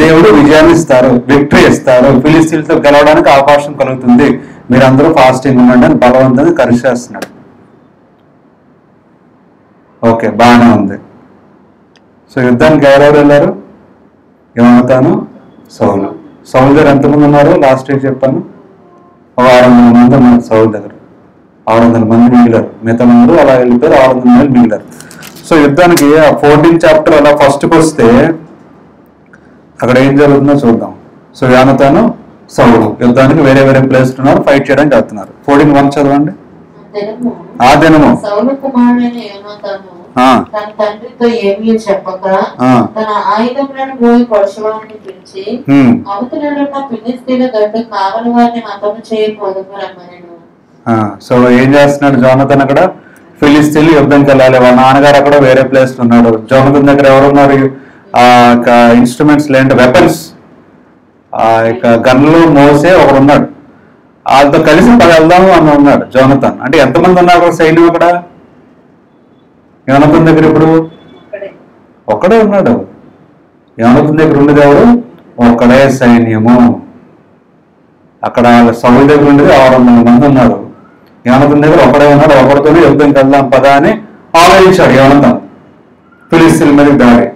దేవుడు విజయాన్ని ఇస్తారు, విక్టరీ ఇస్తారు, ఫిలిస్తీన్లతో గెలవడానికి అవకాశం కలుగుతుంది, మీరందరూ ఫాస్టింగ్ ఉండండి అని బలవంతంగా కరిచేస్తున్నాడు. ఓకే, బాగానే ఉంది. సో యుద్ధానికి ఎవరెవరు వెళ్ళారు? యోనాతాను, సౌలు. సౌలు దగ్గర ఎంతమంది ఉన్నారు? లాస్ట్ వీక్ చెప్పాను, 600 మంది ఉన్నారు సౌలు దగ్గర. 600 మంది మిగిలారు. మిగతా మంది అలా వెళ్ళిపోయారు, 600 మంది మిగిలారు. సో యుద్ధానికి 14th చాప్టర్ అలా ఫస్ట్కి వస్తే అక్కడ ఏం జరుగుతుందో చూద్దాం. సో యోనాతాను, సౌలు యుద్ధానికి వేరే వేరే ప్లేస్ ఉన్నారు, ఫైట్ చేయడానికి వెళ్తున్నారు. 14:1 చదవండి. ఆ దినము సౌలు కుమారుడైన యోనాతాను తన తండ్రితో ఏమీ చెప్పక తన ఆయుధములను పోయి పరశురాముని పిలిచి అవతలనున్న ఫిలిస్తీయుల గడ్డ కావలి వారిని హతము చేయకపోదుము రమ్మనెను. సో ఏం చేస్తున్నాడు జోనతన్? అక్కడ ఫిలిస్తీన్లు యుద్ధంకి వెళ్ళాలి. వాళ్ళ నాన్నగారు అక్కడ వేరే ప్లేస్ ఉన్నాడు. జోనతన్ దగ్గర ఎవరున్నారు? ఇన్స్ట్రుమెంట్స్ లేంటే వెపన్స్, గన్లు మోసే ఒకడు ఉన్నాడు. వాళ్ళతో కలిసి వెళ్దాము అని ఉన్నాడు జోనతన్. అంటే ఎంతమంది ఉన్నారు సైన్యం అక్కడ యోనాతాను దగ్గర? ఇప్పుడు ఒక్కడే ఉన్నాడు. యోనాతాను దగ్గర ఉండేది ఎవరు? ఒక్కడే సైన్యము. అక్కడ సౌలు దగ్గర ఉండేది 600 మంది ఉన్నారు. యోనాతాను దగ్గర ఒకడే ఉన్నాడు. ఒకరితోనే యుద్ధంకి వెళ్దాం పదా అని ఆలోచించాడు యోనాతాను. ఫిలిస్తీన్ల మీద దాడి.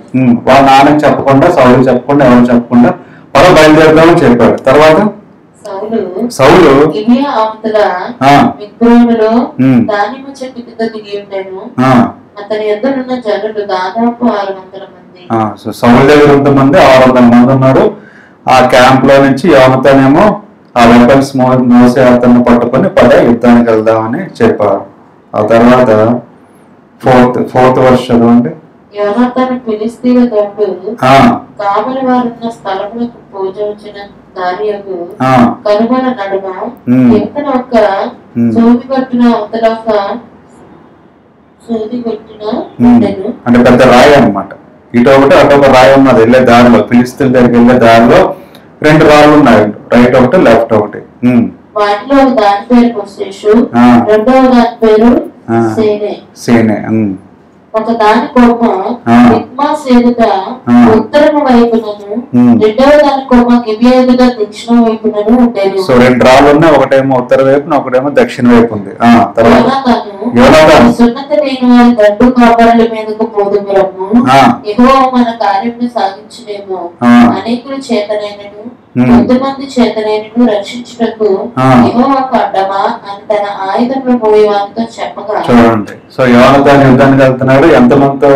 వాళ్ళ నాన్నకి చెప్పకుండా, సౌలు చెప్పకుండా, ఎవరు చెప్పకుండా పద బయలుదేరుదామని చెప్పాడు. తర్వాత సౌలు దానిమ్మ చెట్టు కింద దిగి ఉండెను. అతని ఎదురున్న జనులు దాదాపు 600 మంది. సో సౌలు దగ్గర ఎంతమంది? 600 మంది ఉన్నారు. ఆ క్యాంప్ లో నుంచి యోనాతానేమో ఆ వెపన్స్ మోసే అతన్ని పట్టుకొని పద యుద్ధానికి వెళ్దామని చెప్పారు. ఆ తర్వాత 4th వర్ష చదవండి. యోనాతాను ఫిలిస్తీయుల గడ్డు కావలి వారున్న స్థలములకు పూజించిన దారియకు కనుమల నడుమ ఎక్కన ఒక సూది కొట్టిన అవతలక సూది కొట్టిన అంటే పెద్ద రాయి అన్నమాట. ఇటు ఒకటి అటు ఒక రాయి ఉన్నది. వెళ్ళే దారిలో, ఫిలిస్తీన్ల దగ్గరికి వెళ్ళే దారిలో 2 రాళ్ళు ఉన్నాయి, రైట్ ఒకటి లెఫ్ట్ ఒకటి. వాటిలో ఒక దాని పేరు మొసేషు, రెండవ దాని పేరు సేనే. ఒక దాని కొమ్మ మిక్మాస్ ఎదుట ఉత్తరము వైపునను, రెండవ దాని కొమ్మ గిబియా ఎదుట దక్షిణ వైపునను ఉండేది. సో 2 రాళ్ళు ఉన్నాయి, ఒకటేమో ఉత్తర వైపున, ఒకటేమో దక్షిణ వైపు ఉంది. సున్నతి లేని వారి దండు కాపరుల మీదకు పోదుము రమ్ము, యెహోవా మన కార్యమును సాగించునేమో, అనేకుల చేతనైనను కొద్దిమంది చేతనైనను రక్షించుటకు యెహోవాకు అడ్డమా అని తన ఆయుధంలో పోయే వారితో చెప్పగా. చూడండి, సో యోనాతాను యుద్ధానికి వెళ్తున్నాడు. ఎంతమందితో?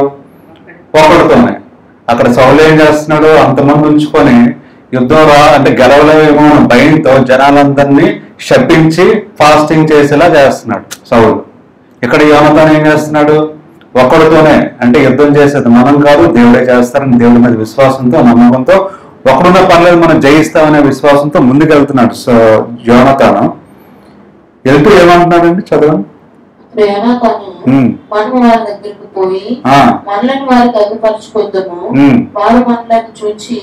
ఒకరితోనే. అక్కడ సౌలు ఏం చేస్తున్నాడు? అంతమంది ఉంచుకొని యుద్ధం అంటే గెలవలేమో భయంతో జనాలందరినీ శపించి ఫాస్టింగ్ చేసేలా చేస్తున్నాడు సౌలు. ఇక్కడ యోనాతాను ఏం చేస్తున్నాడు? ఒకరితోనే. అంటే యుద్ధం చేసేది మనం కాదు, దేవుడే చేస్తారని దేవుడి మీద విశ్వాసంతో, నమ్మకంతో, ఒకడున్న పర్లేదు మనం జయిస్తామనే విశ్వాసంతో ముందుకెళ్తున్నాడు. సో యోనాతాను వెళ్తూ ఏమంటున్నాడండి? చదవండి. మనము వారి దగ్గరకు పోయి మనలను వారికి అదుపరుచుకుందాము, వారు మనలను చూచి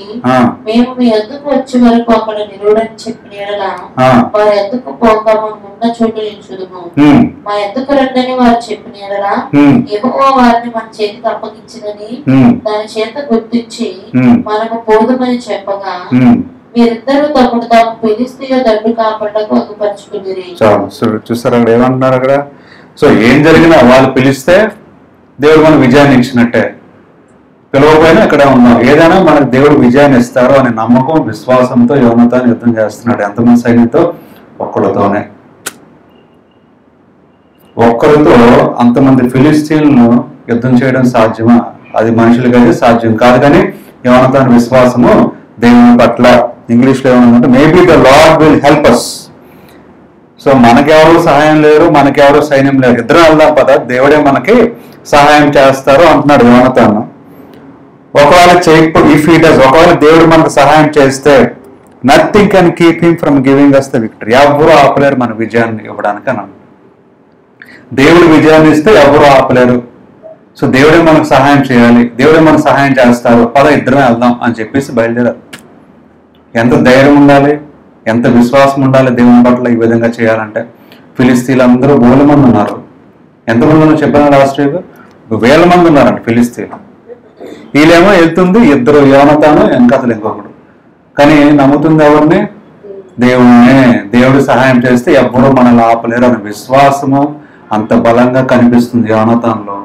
మేము మీ ఎద్దుకు వచ్చే వరకు అక్కడ నిలువడని చెప్పిన ఎడలా వారి ఎద్దుకు పోక ఉన్న చోటు నిల్చుదుము, మా ఎద్దుకు రండని వారు చెప్పిన ఎడలా యెహోవా వారిని మన చేతికి అప్పగించిందని దాని చేత గుర్తించి మనము పోదుమని చెప్పగా మీరిద్దరూ తమను తాము ఫిలిష్తీయుల దండు కాపాడకు అగుపరుచుకునిరి. చాలు చూస్తారు అక్కడ ఏమంటున్నారు అక్కడ. సో ఏం జరిగినా వాళ్ళు పిలిస్తే దేవుడు మనకు విజయాన్ని ఇచ్చినట్టే, పిలవకపోయినా ఇక్కడ ఉన్నాం. ఏదైనా మనకు దేవుడు విజయాన్ని ఇస్తారు అనే నమ్మకం విశ్వాసంతో యోనాతాను యుద్ధం చేస్తున్నాడు. ఎంతమంది సైన్యంతో? ఒక్కడితోనే. ఒక్కరితో అంతమంది ఫిలిస్తీన్లను యుద్ధం చేయడం సాధ్యమా? అది మనుషులకి అయితే సాధ్యం కాదు. కానీ యోనాతాను విశ్వాసము దేవుని పట్ల, ఇంగ్లీష్లో ఏమన్నా maybe the lord will help us. So మనకెవరు సహాయం లేరు, మనకెవరు సైన్యం లేరు, ఇద్దరు వెళ్దాం పద, దేవుడే మనకి సహాయం చేస్తారు అంటున్నాడు యోనాతాను. ఒకవేళ చేయకపోతే, ఇఫ్ హీ డస్, ఒకవేళ దేవుడు మనకు సహాయం చేస్తే nothing can keep him from giving us the victory. ఎవరు ఆపలేరు మన విజయాన్ని ఇవ్వడానికి అన్నాను. దేవుడు విజయాన్ని ఇస్తే ఎవరు ఆపలేరు. సో దేవుడే మనకు సహాయం చేయాలి, దేవుడే మనకు సహాయం చేస్తారు, పద ఇద్దరం వెళ్దాం అని చెప్పేసి బయలుదేరారు. ఎంత ధైర్యం ఉండాలి, ఎంత విశ్వాసం ఉండాలి దేవుని పట్ల ఈ విధంగా చేయాలంటే. ఫిలిస్తీన్లందరూ 1,000 మంది ఉన్నారు. ఎంతమంది ఉన్నారు చెప్పాను లాస్ట్ వీక్? 1,000 మంది ఉన్నారంట ఫిలిస్తీన్. వీళ్ళేమో వెళ్తుంది ఇద్దరు, యోనాతాను ఇంకతలు ఇంకొకడు. కానీ నమ్ముతుంది ఎవరిని? దేవుడినే. దేవుడు సహాయం చేస్తే ఎవ్వరూ మనల్ని ఆపలేరు అనే విశ్వాసము అంత బలంగా కనిపిస్తుంది యోనాతానులో.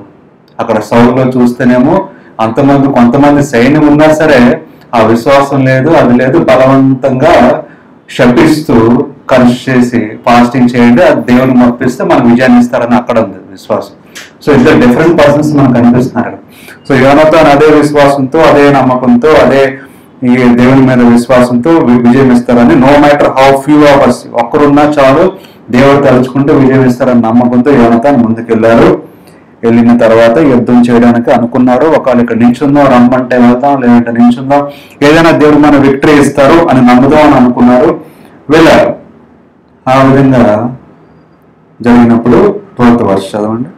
అక్కడ సౌలులో చూస్తేనేమో అంతమంది, కొంతమంది సైన్యం ఉన్నా సరే ఆ విశ్వాసం లేదు, అది లేదు. బలవంతంగా శపిస్తూ ఖర్చు చేసి ఫాస్టింగ్ చేయండి, అది దేవుని మొప్పిస్తే మనకు విజయాన్ని ఇస్తారని అక్కడ ఉంది విశ్వాసం. సో ఇద్దరు డిఫరెంట్ పర్సన్స్ మనకు కనిపిస్తున్నారు. సో యోనాతాను అదే విశ్వాసంతో, అదే నమ్మకంతో, అదే ఈ దేవుని మీద విశ్వాసంతో విజయం ఇస్తారని, no matter how few of us, ఒక్కరున్నా చాలు దేవుడు తలుచుకుంటూ విజయం ఇస్తారని నమ్మకంతో యోనాతాను ముందుకెళ్లారు. వెళ్ళిన తర్వాత యుద్ధం చేయడానికి అనుకున్నారు. ఒకవేళ ఇక్కడ నించుందాం, రమ్మంటే వెళ్తాం, లేదంటే నించుందాం, ఏదైనా దేవుడు మన విక్టరీ ఇస్తారు అని నమ్ముదాం అని అనుకున్నారు, వెళ్ళారు. ఆ విధంగా జరిగినప్పుడు 12th verse చదవండి.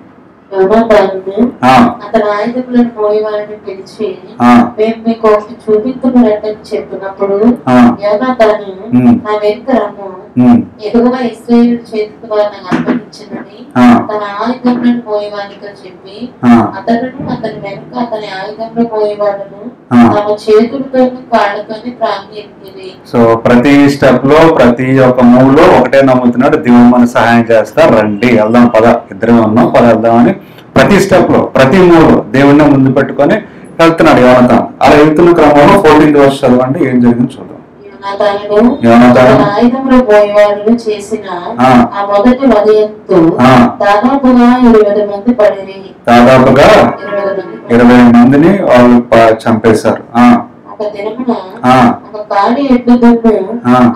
అతను ఆయుధములను మోయవారిని పిలిచి మేము మీకు ఒకటి చూపించమని చెప్పినప్పుడు యోనాతాను నా వెనుక రమ్ము, ఎగువ ఇశ్రాయేలు చేతికి వారిని అప్పగించినని తన ఆయుధములను మోయవారితో చెప్పి అతను అతని వెనుక అతని ఆయుధంలో మోయవాళ్ళను తమ చేతులతోని కాళ్ళతోని ప్రాంగీంచింది. సో ప్రతి స్టెప్ లో, ప్రతి ఒక్క మూవ్ లో ఒకటే నమ్ముతున్నాడు, దేవుడు మనకు సహాయం చేస్తారు, రండి వెళ్దాం, పద ఇద్దరం ఉన్నాం, పద వెళ్దామని ప్రతి స్టెప్ లో, ప్రతి మూవ్ లో దేవుడిని ముందు పెట్టుకొని వెళ్తున్నాడు యోనాతాను. అలా వెళ్తున్న క్రమంలో 14th verse చదవండి, ఏం జరిగింది చూద్దాం. ఆయుధంలో పోయేవాళ్ళు చేసిన ఆ మొదటి వదయంతో దాదాపుగా 20 మంది పడిరి. దాదాపుగా 20 మందిని వాళ్ళు చంపేశారు. ఒక దినమున ఒక కాడి ఎడ్డు దున్ను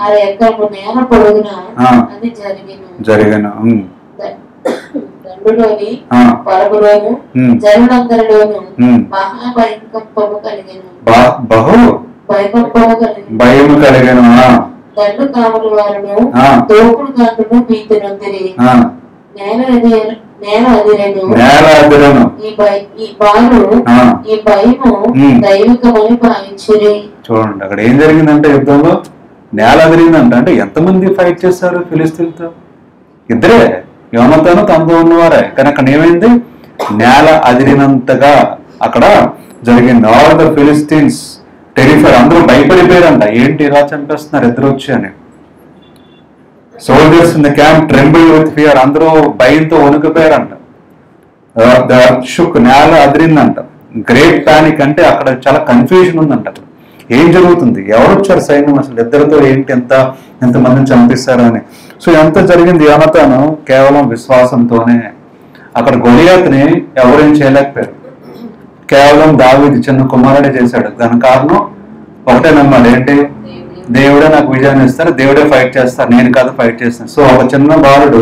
6 ఎకరము నేల పొడుగున అది జరిగిన దండులోని పరుగులోను జనులందరిలోను మహాభయంకరము కలిగిన భయము కలిగిన దండు కావలి వారును తోపుడు గాండును భీతి నొందిరి. నేల అదిరెను ఈ బాలు ఈ భయము దైవికమని భావించిరి. చూడండి అక్కడ ఏం జరిగిందంటే యుద్ధంలో నేల అదిరిందంట. అంటే ఎంతమంది ఫైట్ చేశారు ఫిలిస్తీన్లతో? ఇద్దరే, యోనాతాను తనతో ఉన్నవారే. కానీ అక్కడ ఏమైంది? నేల అదిరినంతగా అక్కడ జరిగింది. ఆల్ ద ఫిలిస్తీన్స్ టెరిఫైడ్, అందరూ భయపడిపోయారంట. ఏంటి ఇలా చంపేస్తున్నారు ఇద్దరు వచ్చి అని. Soldiers in the camp tremble with fear, అందరూ భయంతో వణుకుపోయారంట. షుక్, నేల అదిరిందంట. గ్రేట్ పానిక్, అంటే అక్కడ చాలా కన్ఫ్యూజన్ ఉందంట. అక్కడ ఏం జరుగుతుంది, ఎవరు వచ్చారు సైన్యం, అసలు ఇద్దరితో ఏంటి, ఎంతమందిని చంపిస్తారు అని. సో ఎంత జరిగింది? యోనాతాను కేవలం విశ్వాసంతోనే. అక్కడ గొలియాతుని ఎవరేం చేయలేకపోయారు, కేవలం దావీదు చిన్న కుమారుడే చేశాడు. దాని కారణం ఒకటే నమ్మాడు, ఏంటి? దేవుడే నాకు విజయాన్ని ఇస్తారు, దేవుడే ఫైట్ చేస్తారు, నేను కాదు ఫైట్ చేస్తాను. సో ఒక చిన్న బాలుడు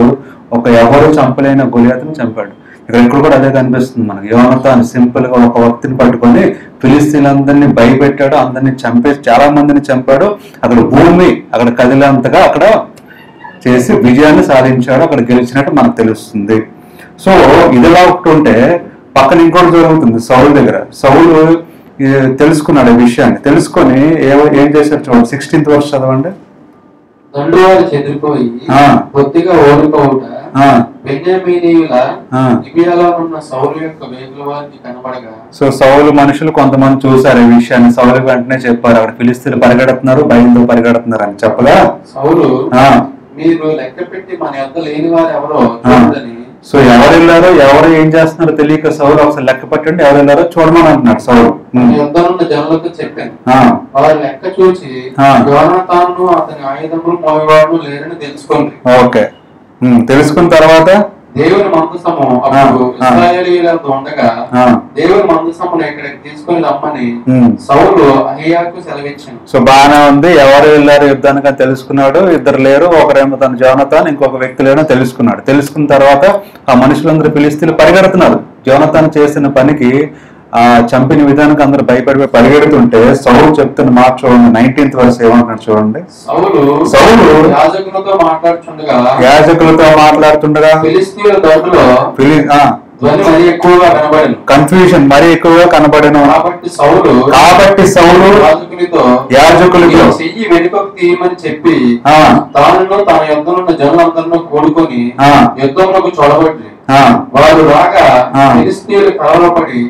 ఒక ఎవరు చంపలేని గొలియాతుని చంపాడు. ఇక్కడ కూడా అదే కనిపిస్తుంది మనకి. యోనాతాను సింపుల్ గా ఒక వ్యక్తిని పట్టుకొని ఫిలిస్తీన్లందరినీ భయపెట్టాడు, అందరినీ చంపేసి చాలా మందిని చంపాడు. అక్కడ భూమి అక్కడ కదిలేంతగా అక్కడ చేసి విజయాన్ని సాధించాడు, అక్కడ గెలిచినట్టు మనకు తెలుస్తుంది. సో ఇదిలా ఒకటి ఉంటే పక్కన ఇంకోటి జరుగుతుంది సౌలు దగ్గర. సౌలు తెలుసుకున్నాడు ఈ విషయాన్ని. తెలుసుకొని ఏం చేశాడు చూడండి. 16th verse చదవండి. దండువారు చెదిరిపోయి కొద్దిగా ఓడిపోవుట బెన్యామీనీయుల గిబియాలో ఉన్న సౌలు యొక్క వేగుల వారికి కనబడగా. సో సౌలు మనుషులు కొంతమంది చూసారు ఈ విషయాన్ని. సౌలు వెంటనే చెప్పారు, అక్కడ ఫిలిస్తీన్లు పరిగెడుతున్నారు, భయంతో పరిగెడుతున్నారు అని చెప్పగా సౌలు మీరు లెక్క పెట్టి మన యొద్ద లేని వారు ఎవరో చూడండి. సో ఎవరు వెళ్ళారో ఎవరు ఏం చేస్తున్నారో తెలియక సౌలు ఒకసారి లెక్క పట్టండి, ఎవరు వెళ్ళారో చూడమని అంటున్నాడు సౌలు. యుద్ధంలో జనులకు చెప్పాను, వారి లెక్క చూసి యోనాతాను అతని ఆయుధములు మోయవాడు లేరని తెలుసుకోండి. ఓకే, తెలుసుకున్న తర్వాత దేవుని మందసము అప్పుడు ఇశ్రాయేలీయులతో ఉండగా దేవుని మందసమును ఇక్కడికి తీసుకుని రమ్మని సౌలు అహియాకు సెలవిచ్చాను. సో బాగానే ఉంది, ఎవరు వెళ్ళారు యుద్ధానికి అని తెలుసుకున్నాడు. ఇద్దరు లేరు, ఒకరేమో తన జోనతాన్, ఇంకొక వ్యక్తి లేడో తెలుసుకున్నాడు. తెలుసుకున్న తర్వాత ఆ మనుషులందరూ ఫిలిస్తీన్లు పరిగెడుతున్నారు. జోనతాన్ చేసిన పనికి ఆ చంపిన విధానికి అందరూ భయపడి పరిగెడుతుంటే సౌలు చెప్తున్న మాట చూడండి, 19th వర్స్ ఏమంటున్నాడు చూడండి. సౌలు యాజకులతో మాట్లాడుతుండగా కన్ఫ్యూజన్ మరీ ఎక్కువగా కనబడను. కాబట్టి సౌలు యాజకులతో చెయ్యి వెనుకకు తీయమని చెప్పి తాను తన యుద్ధంలో జనులందరినీ కూడుకొని యుద్ధంలోకి చూడబట్టి వారు రాగా ఫిలిస్తీయులు కలవరపడి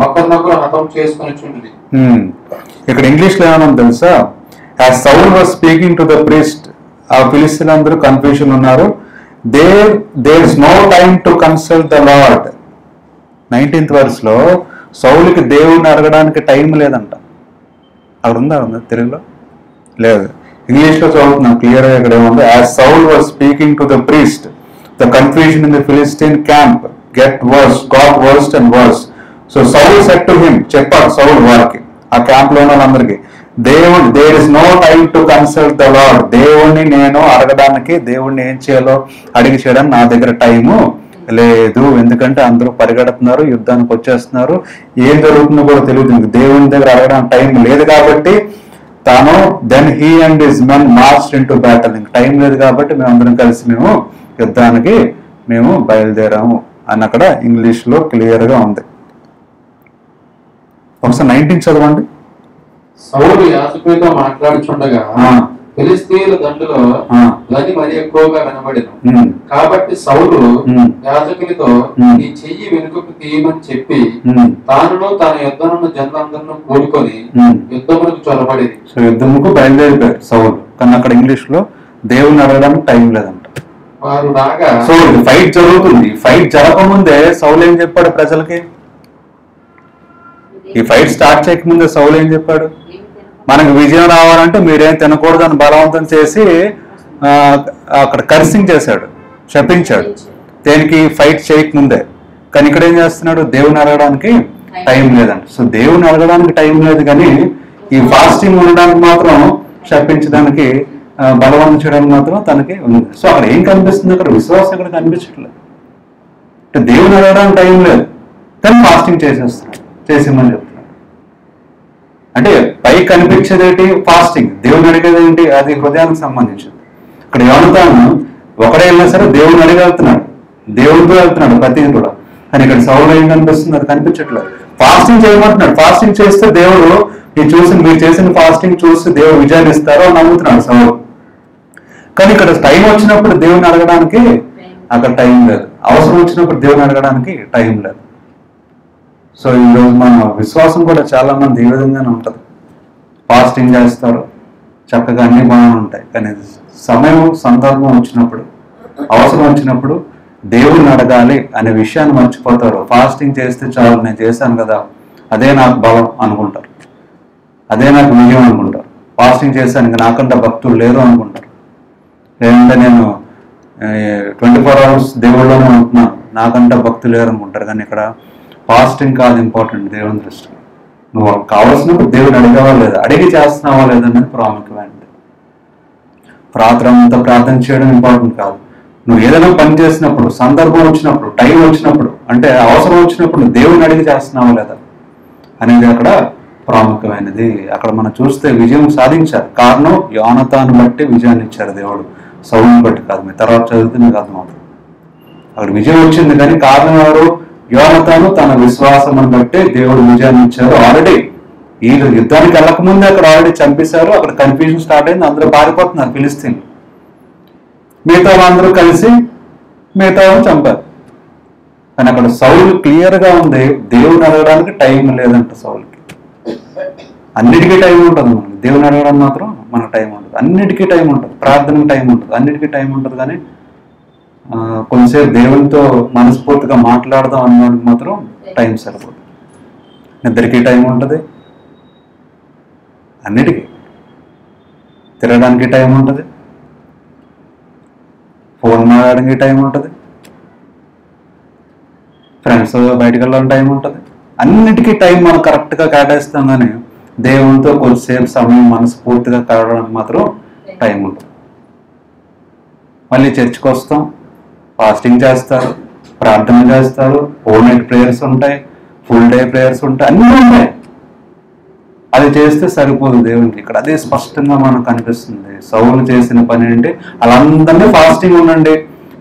ఒకరినొకరు హతం చేసుకుని చుండ్రి. ఇక్కడ ఇంగ్లీష్ లో ఏమన్నా తెలుసా, as Saul was speaking to the priest, ఆ ఫిలిస్తీయులందరూ కన్ఫ్యూజన్ ఉన్నారు. there is no time to consult the Lord. 19th verse లో సౌలుకి దేవుడిని అడగడానికి టైం లేదంట. అక్కడ ఉందా తెలుగులో లేదు, ఇంగ్లీష్ లో చదువుతున్నాం క్లియర్ గా. ఇక్కడ ఏముంది, as Saul was speaking to the priest, the confusion in the Philistine camp got worse and worse. So Saul said to him, చెప్పాడు సౌలు వారికి, ఆ క్యాంప్ లో ఉన్న వాళ్ళందరికీ, there is no time to consult the Lord. దేవుణ్ణి నేను అడగడానికి, దేవుణ్ణి ఏం చేయాలో అడిగి చేయడానికి నా దగ్గర టైము లేదు. ఎందుకంటే అందరూ పరిగెడుతున్నారు, యుద్ధానికి వచ్చేస్తున్నారు, ఏం జరుగుతుందో కూడా తెలియదు. దేవుని దగ్గర అడగడానికి టైం లేదు కాబట్టి తాను then he and his men marched into battle. ఇంక టైం లేదు కాబట్టి మేమందరం కలిసి మేము యుద్ధానికి మేము బయలుదేరాము అని అక్కడ ఇంగ్లీష్ లో క్లియర్ గా ఉంది. ఒకసారి 19 చదవండి. సౌలు యాజకులతో మాట్లాడుచుండగా ఫిలిస్తీయుల దండులో ధ్వని మరి ఎక్కువగా వినబడెను. కాబట్టి సౌలు యాజకులతో నీ చెయ్యి వెనుకకు తీయమని చెప్పి తాను తన యుద్ధమును జనులందరినీ కూడుకొని యుద్ధములకు చొరబడేది. సో యుద్ధముకు బయలుదేరిపోయారు సౌలు, కానీ అక్కడ ఇంగ్లీష్ లో దేవుని అడగడానికి టైం లేదంట. వారు రాగా సో ఫైట్ జరుగుతుంది. ఫైట్ జరగకముందే సౌలు ఏం చెప్పాడు ప్రజలకి? ఈ ఫైట్ స్టార్ట్ చేయకముందే సౌలు ఏం చెప్పాడు? మనకు విజయం రావాలంటే మీరేం తినకూడదు అని బలవంతం చేసి అక్కడ కర్సింగ్ చేశాడు, శపించాడు. దేనికి? ఫైట్ చేయకముందే. కానీ ఇక్కడ ఏం చేస్తున్నాడు? దేవుని అడగడానికి టైం లేదంట. సో దేవుని అడగడానికి టైం లేదు, కానీ ఈ ఫాస్టింగ్ ఉండడానికి మాత్రం, శపించడానికి, బలవంతం చేయడానికి మాత్రం తనకి ఉంది. సో అక్కడ ఏం కనిపిస్తుంది? అక్కడ విశ్వాసం ఇక్కడ కనిపించట్లేదు. అంటే దేవుని అడగడానికి టైం లేదు, కానీ ఫాస్టింగ్ చేసేస్తున్నాడు, చేసేమని చెప్తున్నాడు. అంటే పైకి కనిపించేది ఏంటి? ఫాస్టింగ్. దేవుని అడిగేది ఏంటి? అది హృదయానికి సంబంధించింది. ఇక్కడ యోనాతాను ఒకడే వెళ్ళినా సరే దేవుని అడిగి వెళ్తున్నాడు, దేవుడితో వెళ్తున్నాడు ప్రతిదీ కూడా. కానీ ఇక్కడ సౌలు ఏం కనిపిస్తుంది? అది కనిపించట్లేదు. ఫాస్టింగ్ చేయమంటున్నాడు. ఫాస్టింగ్ చేస్తే దేవుడు మీరు చేసిన ఫాస్టింగ్ చూసి దేవుడు విజయాన్ని ఇస్తారో నమ్ముతున్నాడు సౌలు. కానీ ఇక్కడ టైం వచ్చినప్పుడు దేవుని అడగడానికి అక్కడ టైం లేదు, అవసరం వచ్చినప్పుడు దేవుని అడగడానికి టైం లేదు. సో ఈరోజు మన విశ్వాసం కూడా చాలా మంది ఈ విధంగానే ఉంటుంది. ఫాస్టింగ్ చేస్తారు, చక్కగా అన్ని బాగానే ఉంటాయి, కానీ సమయం సందర్భం వచ్చినప్పుడు, అవసరం వచ్చినప్పుడు దేవుడిని అడగాలి అనే విషయాన్ని మర్చిపోతారు. ఫాస్టింగ్ చేస్తే చాలు, నేను చేశాను కదా, అదే నాకు బలం అనుకుంటారు, అదే నాకు విజయం అనుకుంటారు. ఫాస్టింగ్ చేశాను, ఇంకా నాకంటే భక్తులు లేరు అనుకుంటారు. లేదంటే నేను 24 hours దేవుళ్ళలోనే ఉంటున్నాను, నాకంటే భక్తులు లేరు అనుకుంటారు. కానీ ఇక్కడ ఫాస్టింగ్ కాదు ఇంపార్టెంట్ దేవుని దృష్టిలో. నువ్వు కావాల్సినప్పుడు దేవుడు అడిగావా లేదా, అడిగి చేస్తున్నావా లేదనేది ప్రాముఖ్యమైనది. రాత్రి అంతా ప్రార్థన చేయడం ఇంపార్టెంట్ కాదు. నువ్వు ఏదైనా పని చేసినప్పుడు, సందర్భం వచ్చినప్పుడు, టైం వచ్చినప్పుడు, అంటే అవసరం వచ్చినప్పుడు దేవుడిని అడిగి చేస్తున్నావా లేదా అనేది అక్కడ ప్రాముఖ్యమైనది. అక్కడ మనం చూస్తే విజయం సాధించారు. కారణం యోనాతాను బట్టి విజయాన్ని ఇచ్చారు దేవుడు, సౌలుని బట్టి కాదు. మీ తర్వాత చదివితే మీకు అర్థమవుతుంది. అక్కడ విజయం వచ్చింది, కానీ కారణం ఎవరు? యోనాతాను తన విశ్వాసం బట్టి దేవుడు విజయాన్ని ఇచ్చారు. ఆల్రెడీ వీళ్ళు యుద్ధానికి వెళ్ళకముందే అక్కడ ఆల్రెడీ చంపేశారు. అక్కడ కన్ఫ్యూజన్ స్టార్ట్ అయింది, అందరూ పారిపోతున్నారు ఫిలిస్తీన్లు. మిగతా వాళ్ళందరూ కలిసి మిగతా వాళ్ళని చంపారు. కానీ అక్కడ సౌలు క్లియర్ గా ఉంది, దేవుని అడగడానికి టైం లేదంట సౌలుకి. అన్నిటికీ టైం ఉంటుంది మనకి, దేవుని అడగడానికి మాత్రం మనకు టైం ఉంటుంది. అన్నిటికీ టైం ఉంటుంది, ప్రార్థనకు టైం ఉంటుంది, అన్నిటికీ టైం ఉంటుంది. కానీ కొంతసేపు దేవునితో మనస్ఫూర్తిగా మాట్లాడదాం అన్నదానికి మాత్రం టైం సరిపోదు. నిద్రకి టైం ఉంటుంది, అన్నిటికీ తిరగడానికి టైం ఉంటుంది, ఫోన్ మాట్లాడడానికి టైం ఉంటుంది, ఫ్రెండ్స్ బయటకు వెళ్ళడానికి టైం ఉంటుంది. అన్నిటికీ టైం మనం కరెక్ట్గా కేటాయిస్తాం. కానీ దేవునితో కొద్దిసేపు సమయం మనస్ఫూర్తిగా కావడానికి మాత్రం టైం ఉంటుంది. మళ్ళీ చర్చికి వస్తాం, ఫాస్టింగ్ చేస్తారు, ప్రార్థన చేస్తారు, ఓవర్ నైట్ ప్రేయర్స్ ఉంటాయి, ఫుల్ డే ప్రేయర్స్ ఉంటాయి, అన్నీ ఉంటాయి. అది చేస్తే సరిపోదు దేవునికి. ఇక్కడ అదే స్పష్టంగా మనకు కనిపిస్తుంది. సౌలు చేసిన పని ఏంటి, వాళ్ళందరినీ ఫాస్టింగ్ ఉండండి,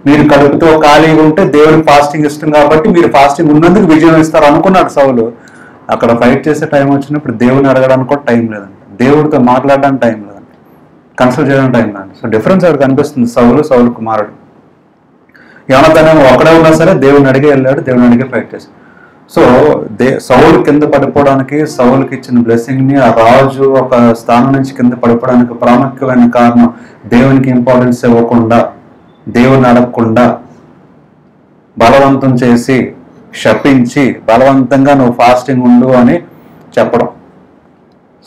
మీరు కడుపుతో ఖాళీగా ఉంటే దేవుడికి ఫాస్టింగ్ ఇష్టం కాబట్టి మీరు ఫాస్టింగ్ ఉన్నందుకు విజయం ఇస్తారు అనుకున్నాడు సౌలు. అక్కడ ఫైట్ చేసే టైం వచ్చినప్పుడు దేవుని అడగడానికి కూడా టైం లేదండి, దేవుడితో మాట్లాడడానికి టైం లేదండి, కన్సల్ట్ చేయడానికి టైం లేదండి. సో డిఫరెన్స్ అక్కడ కనిపిస్తుంది. సౌలు కుమారుడు యోనాతానేమో ఒక్కడే ఉన్నా సరే దేవుని అడిగే వెళ్ళాడు, దేవుని అడిగే ఫైట్ చేశాడు. సో సౌలు కింద పడిపోవడానికి, సౌలుకి ఇచ్చిన బ్లెస్సింగ్ ని ఆ రాజు ఒక స్థానం నుంచి కింద పడిపోవడానికి ప్రాముఖ్యమైన కారణం దేవునికి ఇంపార్టెన్స్ ఇవ్వకుండా, దేవుని అడగకుండా బలవంతం చేసి శపించి బలవంతంగా నువ్వు ఫాస్టింగ్ ఉండు అని చెప్పడం.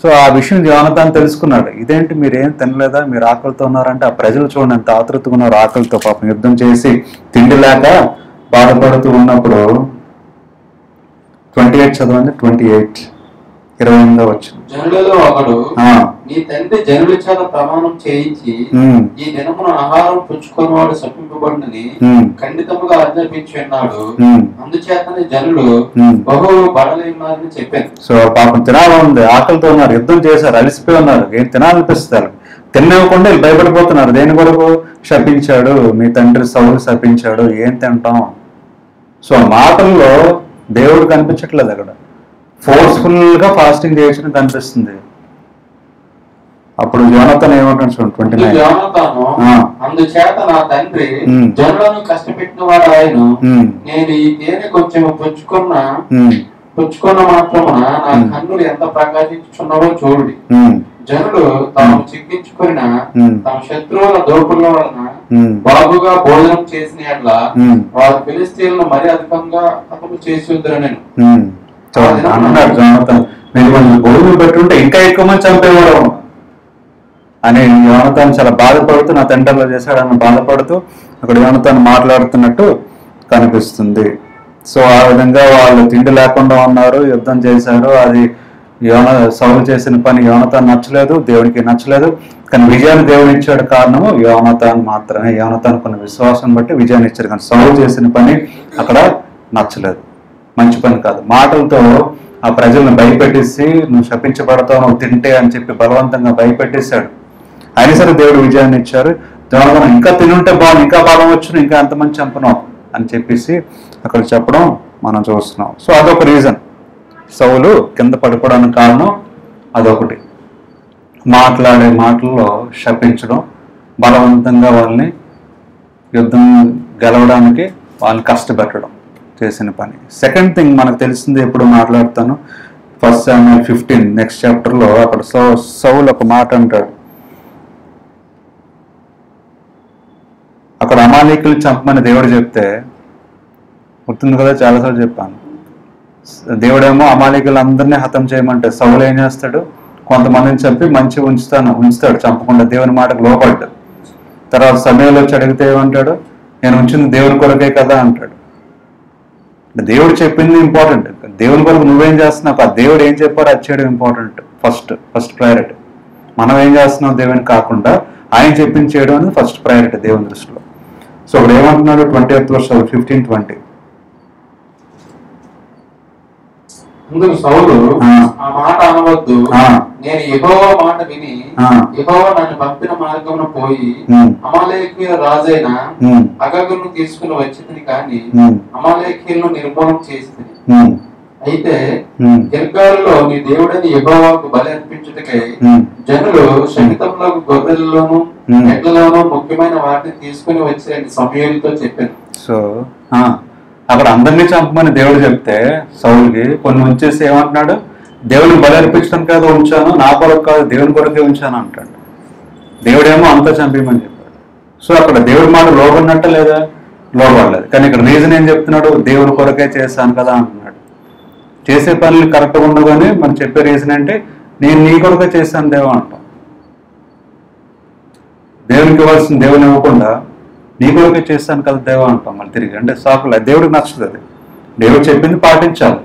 సో ఆ విషయం యోనాతాను తెలుసుకున్నాడు. ఇదేంటి మీరేం తినలేదా, మీరు ఆకలితో ఉన్నారంటే ఆ ప్రజలు చూడండి ఎంత ఆతృతగా ఉన్నారు ఆకలితో. పాపం యుద్ధం చేసి తిండి లేక బాధపడుతూ ఉన్నప్పుడు 28 చదవండి, 28 వచ్చిన జనులలో ఒకడు నీ తండ్రి జనుల చేత ప్రమాణం చేయించి ఈ దినమున ఆహారం పుచ్చుకున్నవాడు శపింపబడినని ఖండితముగా ఆజ్ఞాపించి ఉన్నాడు, అందుచేతనే జనులు బహు బడలేనారని చెప్పాను. సో పాపం తినాలి, ఆకలితో ఉన్నారు, యుద్ధం చేశారు, అలసిపోయి ఉన్నారు, ఏం తినాలనిపిస్తారు, తినకుండా వీళ్ళు భయపడిపోతున్నారు. దేని కొరకు శపించాడు, మీ తండ్రి సౌలు శపించాడు, ఏం తింటాం. సో మాటల్లో దేవుడు కనిపించట్లేదు, అక్కడ ఫోర్స్ఫుల్ గా ఫాస్టింగ్ చేయొచ్చు కనిపిస్తుంది. అప్పుడు యోనాతాను ఏమంటాడు చూడండి 29. అందుచేత నా తండ్రి జనులను కష్టపెట్టిన వాడు ఆయన, నేను ఈ తేనె కొంచెం పుచ్చుకున్న మాత్రమున నా కన్నులు ఎంత ప్రకాశించుచున్నావో చూడు. జనులు తాము చిక్కించుకుని తమ శత్రువుల దోపుల వలన బాగుగా భోజనం చేసిన ఎట్లా వారు ఫిలిస్తీన్లను మరీ అధికంగా హతము చేసి ఉందరు. నేను అన్నాడు యోనాతాను, మీరు కొంచెం భోజనం పెట్టుంటే ఇంకా ఎక్కువ మంది చంపేవాడు అని యోనాతాను చాలా బాధపడుతూ నా తండ్రిలో చేశాడని బాధపడుతూ అక్కడ యోనాతాను మాట్లాడుతున్నట్టు కనిపిస్తుంది. సో ఆ విధంగా వాళ్ళు తిండి లేకుండా ఉన్నారు, యుద్ధం చేశారు. అది సౌలు చేసిన పని యోనాతాను నచ్చలేదు, దేవునికి నచ్చలేదు. కానీ విజయాన్ని దేవుని ఇచ్చాడు, కారణము యోనాతాను మాత్రమే. యోనాతాను కొన్ని విశ్వాసం బట్టి విజయాన్ని ఇచ్చాడు, కానీ సౌలు చేసిన పని అక్కడ నచ్చలేదు, మంచి పని కాదు. మాటలతో ఆ ప్రజలను భయపెట్టేసి నువ్వు శపించబడతావు నువ్వు తింటే అని చెప్పి బలవంతంగా భయపెట్టేశాడు. అయినా సరే దేవుడు విజయాన్ని ఇచ్చారు. యోనాతాను ఇంకా తినుంటే బాగుంది, ఇంకా బలం వచ్చును, ఇంకా ఎంతమంది చంపను అని చెప్పేసి అక్కడ చెప్పడం మనం చూస్తున్నాం. సో అదొక రీజన్, సౌలు కింద పడిపోవడానికి కారణం అదొకటి. మాట్లాడే మాటల్లో శపించడం, బలవంతంగా వాళ్ళని యుద్ధం గెలవడానికి వాళ్ళని కష్టపెట్టడం చేసిన పని. సెకండ్ థింగ్ మనకు తెలిసింది, ఎప్పుడు మాట్లాడతాను 1 Samuel 15 నెక్స్ట్ చాప్టర్లో అక్కడ సౌలు ఒక మాట అంటాడు. అక్కడ అమాలేకులు చంపమని దేవుడు చెప్తే గుర్తుంది కదా, చాలాసార్లు చెప్పాను. దేవుడేమో అమాలేకులందరినీ హతం చేయమంటే సౌలు ఏం చేస్తాడు, కొంతమందిని చంపి మంచి ఉంచుతాడు చంపకుండా, దేవుని మాటకు లోపడ్డు. తర్వాత సమయంలో వచ్చి అడిగితే ఏమంటాడు, నేను ఉంచింది దేవుని కొరకే కదా అంటాడు. దేవుడు చెప్పింది ఇంపార్టెంట్, దేవుని కొరకు నువ్వేం చేస్తున్నావు, ఆ దేవుడు ఏం చెప్పాడో అది చేయడం ఇంపార్టెంట్. First priority. మనం ఏం చేస్తున్నాం దేవుని కాకుండా ఆయన చెప్పింది చేయడం అనేది ఫస్ట్ ప్రయారిటీ దేవుని దృష్టిలో. సో ఇప్పుడు ఏమంటున్నాడు 20th verse 15-20. అందుకు సౌలు ఆ మాట అనవద్దు, నేను యెహోవా మాట విని యెహోవా నన్ను పంపిన మార్గమున పోయి అమాలేకీయుల రాజైన అగగును తీసుకుని వచ్చింది, కానీ అమాలేకీయులను నిర్మూలన చేసింది. అయితే గిల్గాలులో నీ దేవుడని యెహోవాకు బలి అర్పించుటకై జనులు శమితంలోకి గొర్రెల్లోను ఎడ్లలోను ముఖ్యమైన వాటిని తీసుకుని వచ్చి సమూయేలుతో చెప్పాను. సో అక్కడ అందరినీ చంపమని దేవుడు చెప్తే సౌలుకి కొన్ని ఉంచేసి ఏమంటున్నాడు, దేవుని బలి అర్పించడం కాదు ఉంచాను, నా కొరకు కాదు దేవుని కొరకే ఉంచాను అంటాడు. దేవుడేమో అంతా చంపేయమని చెప్పాడు. సో అక్కడ దేవుడి మాట లోబడినట్ట లేదా? లోబడలేదు. కానీ ఇక్కడ రీజన్ ఏం చెప్తున్నాడు, దేవుని కొరకే చేశాను కదా అంటున్నాడు. చేసే పనులు కరెక్ట్గా ఉండగానే మనం చెప్పే రీజన్ అంటే నేను నీ కొరకే చేశాను దేవా అంటాం. దేవునికి ఇవ్వాల్సిన దేవుని ఇవ్వకుండా నీ కొరకే చేస్తాను కదా దేవా అంటాం మళ్ళీ తిరిగి. అంటే సాకులు, దేవుడికి నచ్చదు. అది దేవుడు చెప్పింది పాటించాలి,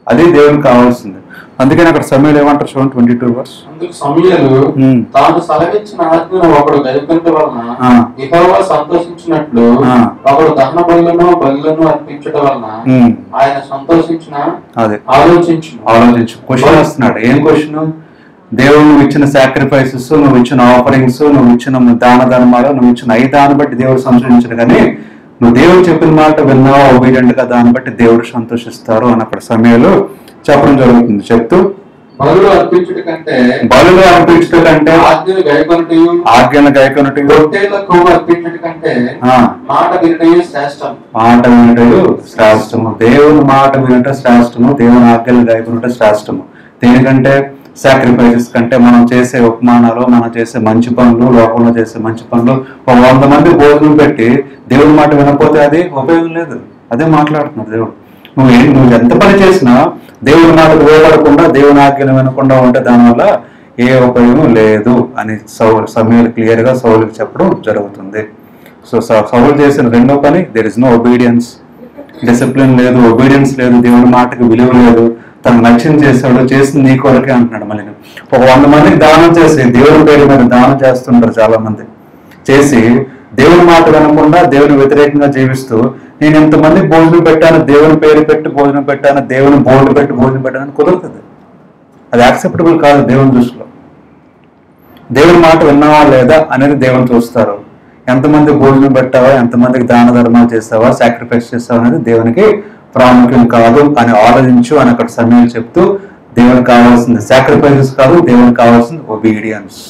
అది దేవునికి కావాల్సింది. అందుకని అక్కడ సమయంలో ఏమంటారు చూడండి 22 verse. అందుకు సమూయేలు తాను సెలవిచ్చిన ఆజ్ఞను ఒకడు గైకొనుట వలన యెహోవా సంతోషించినట్లు ఒకడు దహన బలులను అర్పించడం వలన ఆయన సంతోషించిన ఆలోచించు. క్వశ్చన్ వస్తున్నాడు. ఏం క్వశ్చన్? దేవుడు నువ్వు ఇచ్చిన సాక్రిఫైసెస్, నువ్వు ఇచ్చిన ఆఫరింగ్స్, నువ్వు ఇచ్చిన దాన ధర్మాలు, నువ్వు ఇచ్చిన దాన్ని బట్టి దేవుడు సంతోషించడు. కానీ నువ్వు దేవుడు చెప్పిన మాట విన్నావా, ఒబీడియంట్ గా, దాన్ని బట్టి దేవుడు సంతోషిస్తారు అని అక్కడ సమయంలో చెప్పడం జరుగుతుంది. చెప్తూ బలులు అర్పించుట కంటే ఆజ్ఞను గైకొనుట అర్పించుట కంటే మాట వినుటయు శ్రేష్టము. దేవుని మాట వినుట శ్రేష్టము, దేవుని ఆజ్ఞలు గైకొనుట శ్రేష్టము. దేనికంటే సాక్రిఫైసెస్ కంటే. మనం చేసే ఉపమానాలు, మనం చేసే మంచి పనులు, లోకంలో చేసే మంచి పనులు, 100 మంది భోజనం పెట్టి దేవుడి మాట వినకపోతే అది ఉపయోగం లేదు. అదే మాట్లాడుతున్నాడు దేవుడు. నువ్వు ఎంత పని చేసినా దేవుడి మాటకు ఉపయోగపడకుండా, దేవుని ఆజ్ఞలు వినకుండా ఉంటే దానివల్ల ఏ ఉపయోగం లేదు అని సమూయేలు క్లియర్ గా సౌలుకి చెప్పడం జరుగుతుంది. సో సౌలు చేసిన రెండో పని, there is no obedience. Discipline లేదు, ఒబీడియన్స్ లేదు, దేవుడి మాటకి విలువ లేదు. తను నచ్చింది చేశాడు, చేసింది నీ కొరకే అంటున్నాడు. మళ్ళీ 100 మందికి దానం చేసి, దేవుని పేరు మీద దానం చేస్తుంటారు చాలా మంది. చేసి దేవుని మాట వినకుండా దేవుని వ్యతిరేకంగా జీవిస్తూ, నేను ఇంతమందికి భోజనం పెట్టాను, దేవుని పేరు పెట్టి భోజనం పెట్టాను, దేవుని బోర్డు పెట్టి భోజనం పెట్టాను కుదురుతుంది. అది యాక్సెప్టబుల్ కాదు దేవుని దృష్టిలో. దేవుని మాట విన్నావా లేదా అనేది దేవుని చూస్తారు. ఎంతమంది భోజనం పెట్టావా, ఎంతమందికి దాన ధర్మాలు చేస్తావా, సాక్రిఫైస్ చేస్తావా అనేది దేవునికి ప్రాముఖ్యం కాదు అని ఆలోచించు అని అక్కడ సమయంలో చెప్తూ, దేవునికి కావాల్సింది సాక్రిఫైసెస్ కాదు, దేవునికి కావాల్సింది ఒబీడియన్స్.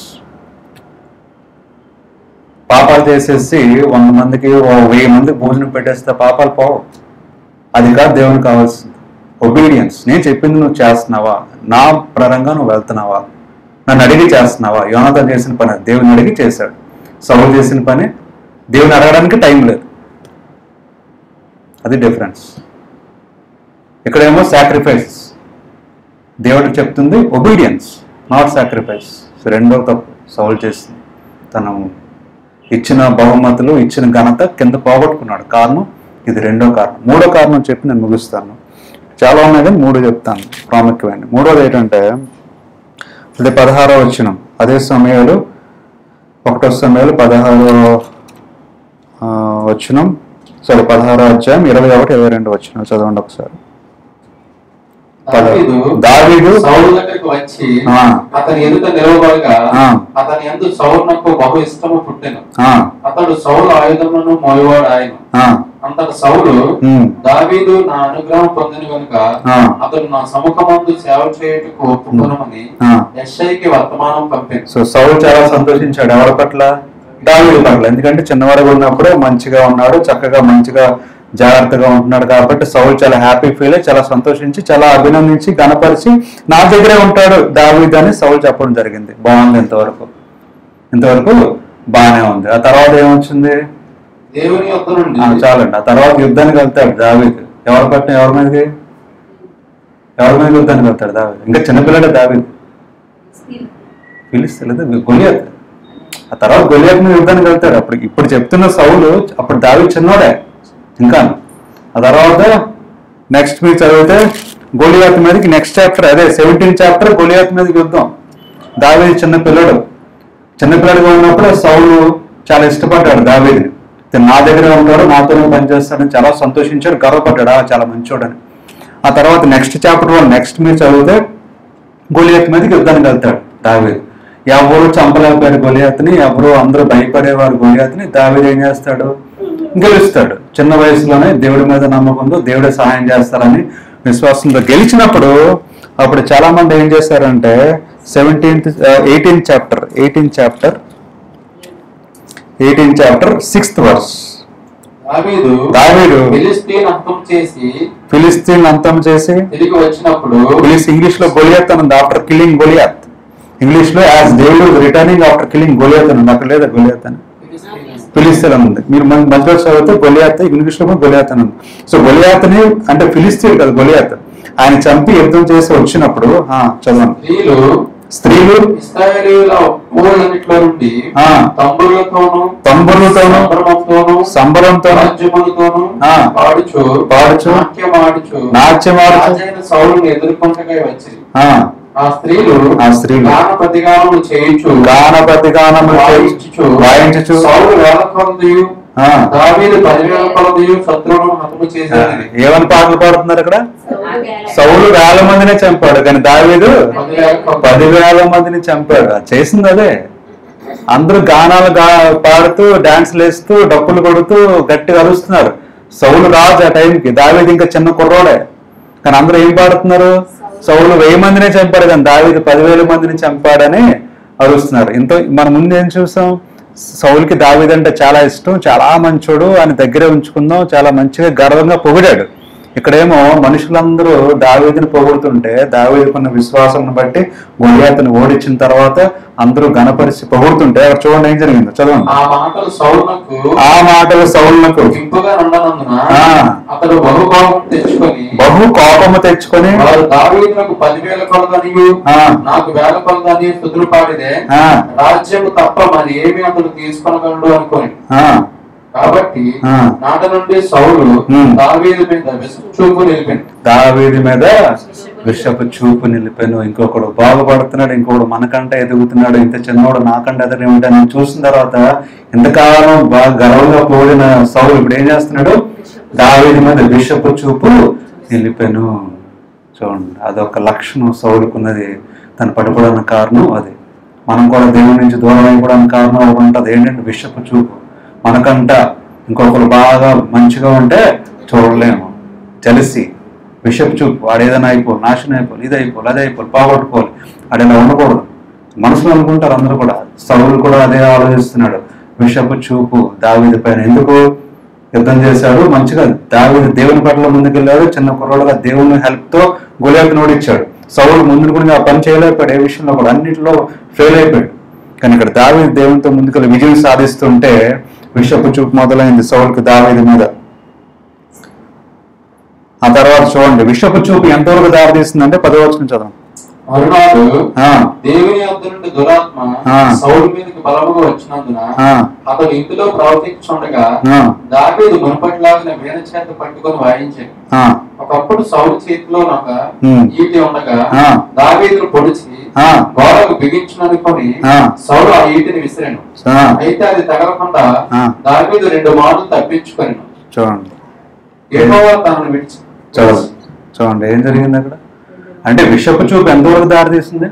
పాపాలు చేసేసి 100 మందికి 1000 మందికి భోజనం పెట్టేస్తే పాపాలు పోవు. అది కాదు దేవునికి కావాల్సింది, ఒబీడియన్స్. నేను చెప్పింది నువ్వు చేస్తున్నావా, నా పరంగా నువ్వు వెళ్తున్నావా, నన్ను అడిగి చేస్తున్నావా. యోనాతాను చేసిన పని దేవుని అడిగి చేశాడు. సౌలు చేసిన పని దేవుని అడగడానికి టైం లేదు. అది డిఫరెన్స్. ఇక్కడేమో సాక్రిఫైస్, దేవుడికి చెప్తుంది ఒబీడియన్స్, నాట్ సాక్రిఫైస్. రెండో తప్పు సౌలు చేసింది. తను ఇచ్చిన బహుమతులు, ఇచ్చిన ఘనత కింద పోగొట్టుకున్నాడు. కారణం ఇది. రెండో కారణం. మూడో కారణం చెప్పి నేను ముగిస్తాను. చాలా ఉన్నాయి కానీ 3 చెప్తాను ప్రాముఖ్యమైన. మూడోది ఏంటంటే అది 16వ వచనం. అదే సమయంలో 1వ సమయంలో 16వ వచనం, 16వ అధ్యాయం 21, 22 వచనం చదవండి ఒకసారి. దావీదు సౌలు దగ్గరికి వచ్చి అతని ఎదుట నిలవబడగా అతని యందు సౌలునకు బహు ఇష్టము పుట్టెను. అతడు సౌలు ఆయుధములను మోయవాడు ఆయన. అంతట సౌలు దావీదు నా అనుగ్రహం పొందిన కనుక అతడు నా సముఖమందు సేవ చేయుటకు ఒప్పుకొనమని యెషయికి వర్తమానం పంపాడు. సో సౌలు చాలా సంతోషించాడు. ఎవరి పట్ల? దావీదు పట్ల. ఎందుకంటే చిన్నవాడుగా ఉన్నప్పుడు మంచిగా ఉన్నాడు, చక్కగా మంచిగా జాగ్రత్తగా ఉంటున్నాడు కాబట్టి సౌలు చాలా హ్యాపీ ఫీల్ అయ్యి, చాలా సంతోషించి, చాలా అభినందించి, గణపరిచి, నా దగ్గరే ఉంటాడు దావీదు అని సౌలు చెప్పడం జరిగింది. బాగుంది. ఇంతవరకు బాగానే ఉంది. ఆ తర్వాత ఏమొచ్చింది? దేవుని యొద్ద నుండి చాలండి. ఆ తర్వాత యుద్ధానికి వెళ్తాడు దావీదు. ఎవరి పట్ల? ఎవరి మీద యుద్ధానికి వెళ్తాడు దావీదు? ఇంకా చిన్నపిల్లడే దావీదు. ఫిలిస్తీయులతో గొలియాత్. ఆ తర్వాత గొలియాత్ మీద యుద్ధానికి వెళ్తాడు. ఇప్పుడు చెప్తున్న సౌలు అప్పుడు దావీదు చిన్నోడే ఇంకా. ఆ తర్వాత నెక్స్ట్ మీరు చదివితే గొలియాత్ మీదకి నెక్స్ట్ చాప్టర్, అదే 17th చాప్టర్, గొలియాత్ మీదకి యుద్ధం. దావీదు చిన్నపిల్లడుగా ఉన్నప్పుడు సౌలు చాలా ఇష్టపడ్డాడు దావీదుని. నా దగ్గర ఉంటాడు, నాతోనే పనిచేస్తాడని చాలా సంతోషించాడు, గర్వపడ్డాడు, చాలా మంచోడని. ఆ తర్వాత నెక్స్ట్ చాప్టర్ నెక్స్ట్ మీరు చదివితే గొలియాత్ మీదకి యుద్ధానికి వెళ్తాడు దావీదు. ఎవరు చంపలేకపోయారు గొలియాత్ని, అందరూ భయపడేవారు గొలియాత్ని. దావీదు ఏం చేస్తాడు? గెలుస్తాడు. చిన్న వయసులోనే దేవుడి మీద నమ్మకంతో దేవుడే సహాయం చేస్తారని విశ్వాసంతో గెలిచినప్పుడు అప్పుడు చాలా మంది ఏం చేశారంటే 18th చాప్టర్ 6th verse. దావీదు ఫిలిస్తీన్ అంతం చేసి తిరిగి వచ్చినప్పుడు ఇంగ్లీష్ లో గొలియాత్ అని ఉంది. ఆఫ్టర్ కిల్లింగ్ గొలియాత్, ఇంగ్లీష్ లో as David returning after killing Goliath అని ఉంది. అక్కడ లేదా గొలియాత్ అని ఫిలిస్తీన్ అని ఉంది. మీరు మధ్యలో చదివితే గొలియాత్, ఇంగ్లీష్ లో గొలియాత్ అని ఉంది. సో గొలియాత్ని అంటే ఫిలిస్తీన్ కదా గొలియాత్, ఆయన చంపి యుద్ధం చేసి వచ్చినప్పుడు చదవండి. స్త్రీలు ఇశ్రాయేలీయుల ఊళ్ళన్నిట్లో నుండి తంబురులతోనూ సంబరంతో పాడుచు నాట్యమాడుచు సౌలుని ఎదుర్కొంటగా వచ్చి ఆ స్త్రీలు గానపతిగానములు చేయించు వాయించుచు సౌలు వేల కొలదియు దావీదు 10,000 కొలదియు శత్రువులను హతము చేశాడు. ఏమని పాటలు పాడుతున్నారు అక్కడ? సౌలు 1,000 మందినే చంపాడు, కానీ దావీదు 10,000 మందిని చంపాడు. చేసింది అదే. అందరూ గానాలు పాడుతూ డాన్స్లు వేస్తూ డప్పులు కొడుతూ గట్టిగా అరుస్తున్నారు. సౌలు రాజు ఆ టైంకి, దావీదు ఇంకా చిన్న కుర్రోడే, కానీ అందరూ ఏం పాడుతున్నారు? సౌలు 1000 మందినే చంపాడు, కానీ దావీదు 10,000 మందిని చంపాడని అరుస్తున్నారు. ఇంత మన ముందు ఏం చూసాం? సౌలుకి దావీదు అంటే చాలా ఇష్టం, చాలా మంచోడు, అని దగ్గరే ఉంచుకుందాం, చాలా మంచిగా గర్వంగా పొగిడాడు. ఇక్కడేమో మనుషులందరూ దావీదుని పొగుడుతుంటే, దావీదుకున్న విశ్వాసం బట్టి గొలియాతుని ఓడించిన తర్వాత అందరూ గణపరిచి పొగుడుతుంటే అక్కడ చూడండి ఏం జరిగిందో. చదవండి. ఆ మాటలు సౌలునకు అతడు బహు కోపము తెచ్చుకొని దావీదునకు 10,000 కొలదనియు నాకు 1,000 కొలదనియు స్తుతులు పాడితే రాజ్యము తప్ప మరి ఏమి అతడు తీసుకొనగలడు అనుకోని. కాబట్టి నాట నుండి సౌలు దావీదు మీద విషపు చూపు నిలిపాను. ఇంకొకడు బాగుపడుతున్నాడు, ఇంకొకడు మనకంటే ఎదుగుతున్నాడు, ఇంత చిన్నోడు నాకంటే ఎదుగుతాను చూసిన తర్వాత ఇంతకాలం బాగా గర్వంగా పోడిన సౌలు ఇప్పుడు ఏం చేస్తున్నాడు? దావీదు మీద విషపు చూపు నిలిపాను. చూడండి, అదొక లక్షణం సౌలుకున్నది. తను పడిపోవడానికి కారణం అది. మనం కూడా దేవుడి నుంచి దూరం అయిపోవడానికి కారణం ఒకటి ఉంటుంది, ఏంటంటే విషపు చూపు. మనకంట ఇంకొకరు బాగా మంచిగా ఉంటే చూడలేము. జెలసీ, విషపు చూపు. వాడు ఏదైనా అయిపోవాలి, నాశనం అయిపోవాలి, ఇది అయిపోవాలి, అది అయిపోవాలి, పోగొట్టుకోవాలి, అడేలా ఉండకూడదు. మనసులో అనుకుంటారు అందరూ కూడా. సౌలు కూడా అదే ఆలోచిస్తున్నాడు, విషపు చూపు దావీదు పైన. ఎందుకు యుద్ధం చేశాడు? మంచిగా దావీదు దేవుని పట్ల ముందుకెళ్ళాడు, చిన్న కుర్రోడుగా దేవుని హెల్ప్తో గొలియాతును ఓడించాడు. సౌలు ముందు కూడా ఆ పని చేయలేకపోయాడు, ఏ విషయంలో కూడా అన్నింటిలో ఫెయిల్ అయిపోయాడు. కానీ ఇక్కడ దావీదు దేవునితో ముందుకెళ్ళి విజయం సాధిస్తుంటే విషపు చూపు మొదలైంది సౌలుకి దావీదు మీద. ఆ తర్వాత చూడండి విషపు చూపు ఎంతవరకు దారితీస్తుందంటే 10వ వచనం చదవం. మరునాడు దేవుని యొద్ద నుండి దురాత్మ సౌలు మీదకి బలముగా వచ్చినందున అతడు ఇంటిలో ప్రవర్తించుండగా దావీదు మునుపటిలాగా వీణ చేత పట్టుకొని వాయించాడు. ఒకప్పుడు సౌలు చేతిలో ఒక ఈటి ఉండగా దావీదును పొడిచి గోడకు బిగించుననుకొని సౌలు ఆ ఈటిని విసిరాను. అయితే అది తగలకుండా దావీదు 2 మార్లు తప్పించుకొని యెహోవా తనను విడిచి. చూడండి ఏం జరిగింది అక్కడ. అంటే విషపు చూపు ఎంతవరకు దారితీస్తుంది?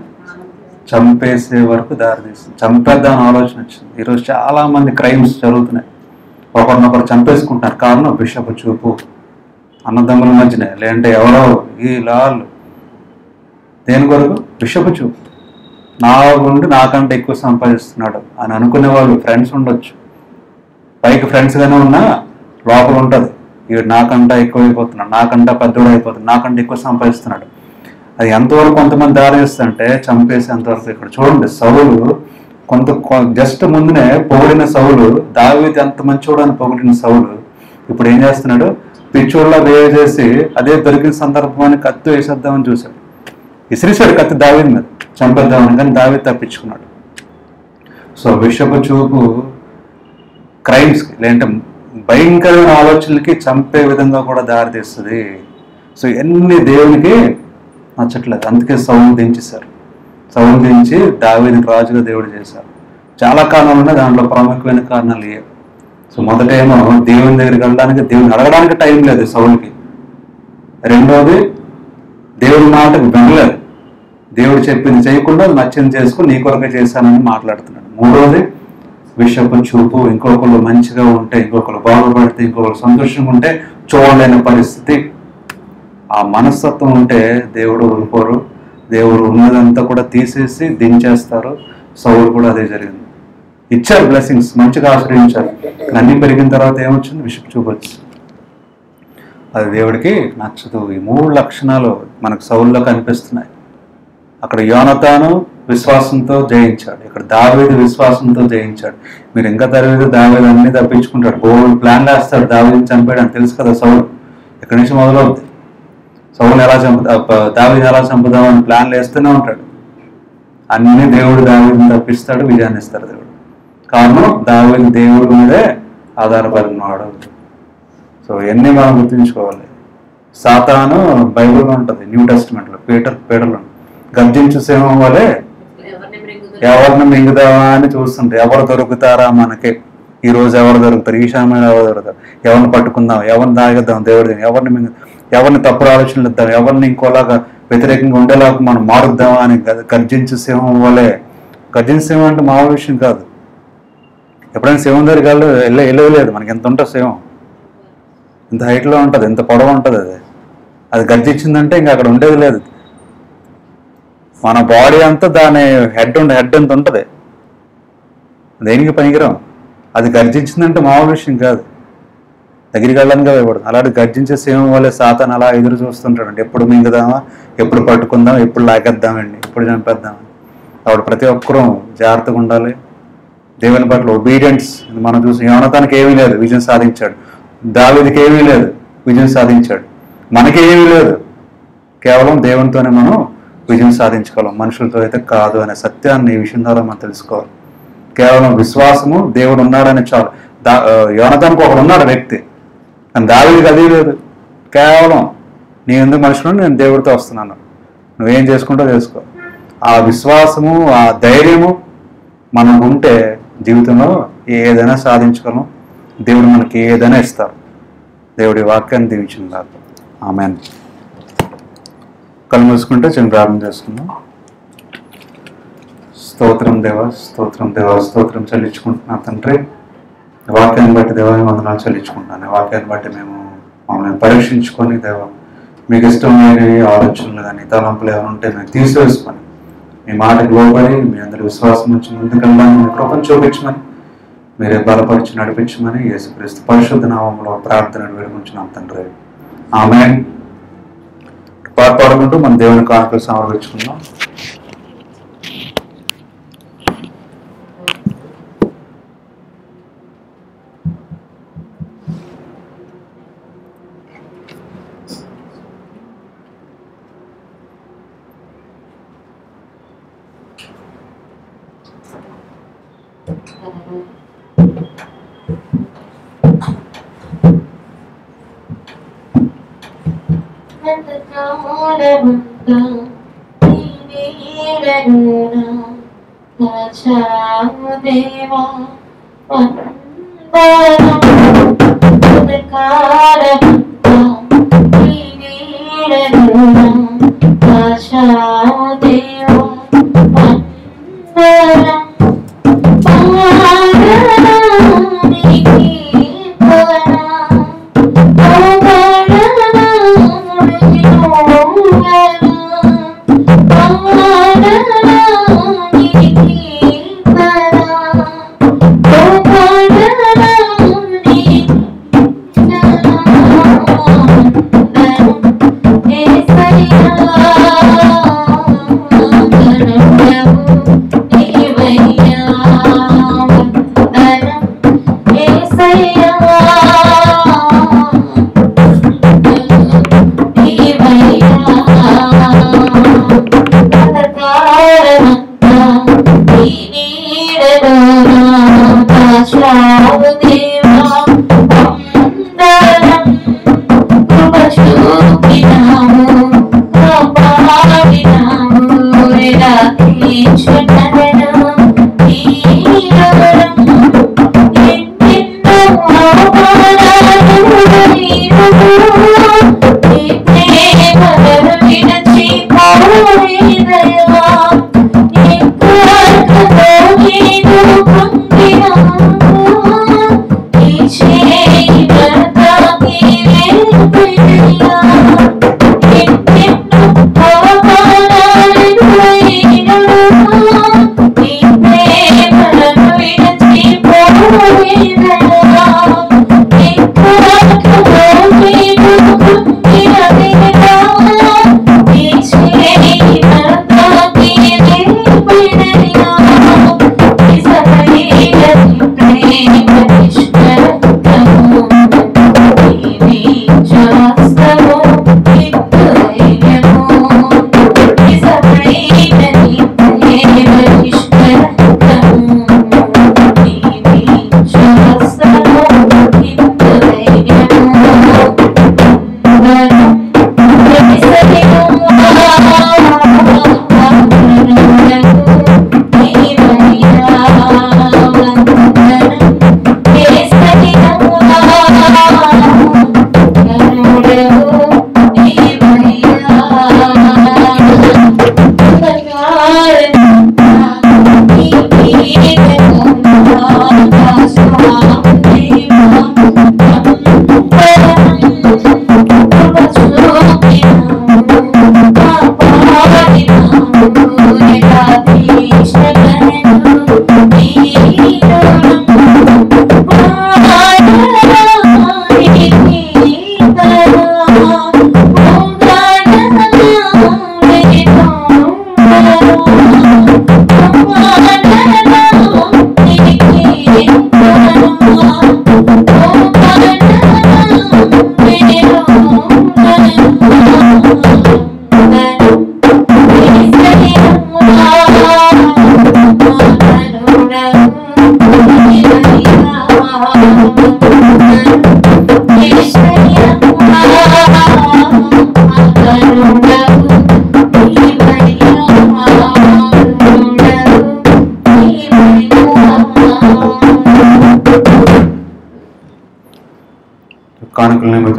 చంపేసే వరకు దారితీస్తుంది. చంపేద్దామని ఆలోచన వచ్చింది. ఈరోజు చాలా మంది క్రైమ్స్ జరుగుతున్నాయి, ఒకరినొకరు చంపేసుకుంటున్నారు. కారణం విషపు చూపు. అన్నదమ్ముల మధ్యనే, లేదంటే ఎవరో ఈ లాళ్ళు. దేని కొరకు? విషపు చూపు. నా గుండి నాకంటే ఎక్కువ సంపాదిస్తున్నాడు అని అనుకునే వాళ్ళు ఫ్రెండ్స్ ఉండొచ్చు. పైకి ఫ్రెండ్స్గానే ఉన్నా లోపల ఉంటుంది, వీడు నాకంటే ఎక్కువ అయిపోతున్నాడు, నాకంటే పెద్దోడు అయిపోతున్నాడు, నాకంటే ఎక్కువ సంపాదిస్తున్నాడు. అది ఎంతవరకు కొంతమంది దారి చేస్తుంటే చంపేసి అంతవరకు. ఇక్కడ చూడండి సౌలు జస్ట్ ముందునే పొగిడిన సౌలు, దావీదు ఎంత మంచోడు అని పొగిడిన సౌలు ఇప్పుడు ఏం చేస్తున్నాడు? పిచ్చోళ్ళ వేసేసి అదే దొరికిన సందర్భాన్ని కత్తి వేసేద్దామని చూశాడు. ఇసిరిసాడు కత్తి దావీదు మీద చంపేద్దామని, కానీ దావీదు తప్పించుకున్నాడు. సో విషపు చూపు క్రైమ్స్కి, లేదంటే భయంకరమైన ఆలోచనలకి చంపే విధంగా కూడా దారితీస్తుంది. సో ఎన్ని దేవునికి నచ్చట్లేదు, అందుకే సౌలు దించేశారు. సౌలు దించి దావీదుని రాజుగా దేవుడు చేశారు. చాలా కారణాలు ఉన్నాయి, దాంట్లో ప్రాముఖ్యమైన కారణాలు ఇవే. సో మొదటేమో దేవుని దగ్గరికి వెళ్ళడానికి, దేవుని అడగడానికి టైం లేదు సౌలుకి. రెండోది దేవుని మాటకు వినలేదు, దేవుడు చెప్పింది చేయకుండా నచ్చింది చేసుకుని నీ కొరకే చేశానని మాట్లాడుతున్నాడు. మూడోది విషపు చూపు. ఇంకొకరు మంచిగా ఉంటే, ఇంకొకరు బాగుపడితే, ఇంకొకరు సంతోషంగా ఉంటే చూడలేని పరిస్థితి. ఆ మనస్తత్వం ఉంటే దేవుడు ఊరుకోరు, దేవుడు ఉన్నదంతా కూడా తీసేసి దించేస్తారు. సౌలు కూడా అదే జరిగింది. ఇచ్చారు బ్లెస్సింగ్స్, మంచిగా ఆశ్రయించారు. అన్నీ పెరిగిన తర్వాత ఏమొచ్చింది? విషపు చూపొచ్చు. అది దేవుడికి నచ్చదు. ఈ 3 లక్షణాలు మనకు సౌల్లో కనిపిస్తున్నాయి. అక్కడ యోనతాను విశ్వాసంతో జయించాడు, ఇక్కడ దావీదు విశ్వాసంతో జయించాడు. మీరు ఇంకా తరవేది దావీదు అన్ని తప్పించుకుంటాడు, బోల్డ్ ప్లాన్ వేస్తాడు దావీదుని చంపాడని తెలుసు కదా సౌలు. ఇక్కడి నుంచి మొదలవుద్ది. సౌలుని ఎలా దావీదుని ఎలా చంపుదామని ప్లాన్లు వేస్తూనే ఉంటాడు. అన్ని దేవుడు దావీదుని తప్పిస్తాడు, విజయాన్ని ఇస్తాడు దేవుడు. కారణం దావీదు దేవుడి మీదే ఆధారపడినవాడు. సో ఇవన్నీ మనం గుర్తుంచుకోవాలి. సాతాను బైబిల్లో ఉంటుంది, న్యూ టెస్టిమెంట్లో పీటర్లో గర్జించు సింహం వలె ఎవరిని మింగుదామా అని చూస్తుంటే ఎవరు దొరుకుతారా మనకి, ఈ రోజు ఎవరు దొరుకుతారు, ఈ సమయంలో ఎవరు దొరుకుతారు, ఎవరిని పట్టుకుందాం, ఎవరిని తాగేద్దాం దేవుడి, ఎవరిని తప్పుడు ఆలోచనలు ఇద్దాం, ఎవరిని ఇంకోలాగా వ్యతిరేకంగా ఉండేలాగా మనం మారుద్దామా అని గర్జించు సింహం వలె. గర్జించు సింహం అంటే మామూలు విషయం కాదు. ఎప్పుడైనా సింహం దగ్గరికి వెళ్ళలేదు, మనకి ఎంత ఉంటుంది సింహం, ఇంత హైట్లో ఉంటుంది, ఎంత పొడవు ఉంటుంది. అది గర్జించిందంటే ఇంకా అక్కడ ఉండేది లేదు. మన బాడీ అంతా దాని హెడ్ ఎంత ఉంటుంది, దేనికి పనికిరాం. అది గర్జించిందంటే మామూలు విషయం కాదు, దగ్గరికి వెళ్ళడానికి భయపడుతుంది. అలాంటి గర్జించే సింహం వల్లే సాతాను అలా ఎదురు చూస్తుంటాడండి. ఎప్పుడు మింగుదామా, ఎప్పుడు పట్టుకుందాం, ఎప్పుడు లాగేద్దామండి, ఎప్పుడు చంపేద్దామని. కాబట్టి ప్రతి ఒక్కరూ జాగ్రత్తగా ఉండాలి. దేవుని పట్ల ఒబీడియన్స్. మనం చూసి యోనతానికి ఏమీ లేదు, విజయం సాధించాడు. దావీదుకి ఏమీ లేదు, విజయం సాధించాడు. మనకి ఏమీ లేదు, కేవలం దేవునితోనే మనం విజయం సాధించగలం, మనుషులతో అయితే కాదు అనే సత్యాన్ని ఈ విషయం ద్వారా మనం తెలుసుకోవాలి. కేవలం విశ్వాసము, దేవుడు ఉన్నాడని చాలు. యోనతానికి ఒకడు ఉన్నాడు వ్యక్తి, కానీ దావీదుకి అది లేదు. కేవలం నీ ఎందుకు మనుషులు, నేను దేవుడితో వస్తున్నాను, నువ్వేం చేసుకుంటో చేసుకో. ఆ విశ్వాసము, ఆ ధైర్యము మనం ఉంటే జీవితంలో ఏదైనా సాధించగలం. దేవుడు మనకి ఏదైనా ఇస్తారు. దేవుడి వాక్యాన్ని దీవించిన కాదు. ఆమేన్. కళ్ళు మూసుకుంటే చిన్న ప్రార్థన చేసుకుందాం. స్తోత్రం దేవా, స్తోత్రం దేవా, స్తోత్రం చెల్లించుకుంటున్నా తండ్రి. వాక్యాన్ని బట్టి దేవాన్ని వందనాలు చెల్లించుకుంటున్నాను. వాక్యాన్ని బట్టి మేము మమ్మల్ని పరీక్షించుకొని దేవా, మీకు ఇష్టమైన ఆలోచనలు కానీ తలంపులు ఏమైనా ఉంటే మేము తీసివేసుకొని మీ మాటకు లోబడి మీ అందరి విశ్వాసం నుంచి ముందుకెళ్ళడానికి మీ కృపను చూపించమని, మీరే బలపరిచి నడిపించమని యేసుక్రీస్తు పరిశుద్ధ నామములో ప్రార్థన వేడుకుంటున్నాం తండ్రి. ఆమేన్. పాడుకుంటూ మన దేవుని కానుకలు సమర్పించుకుందాం. Thank you.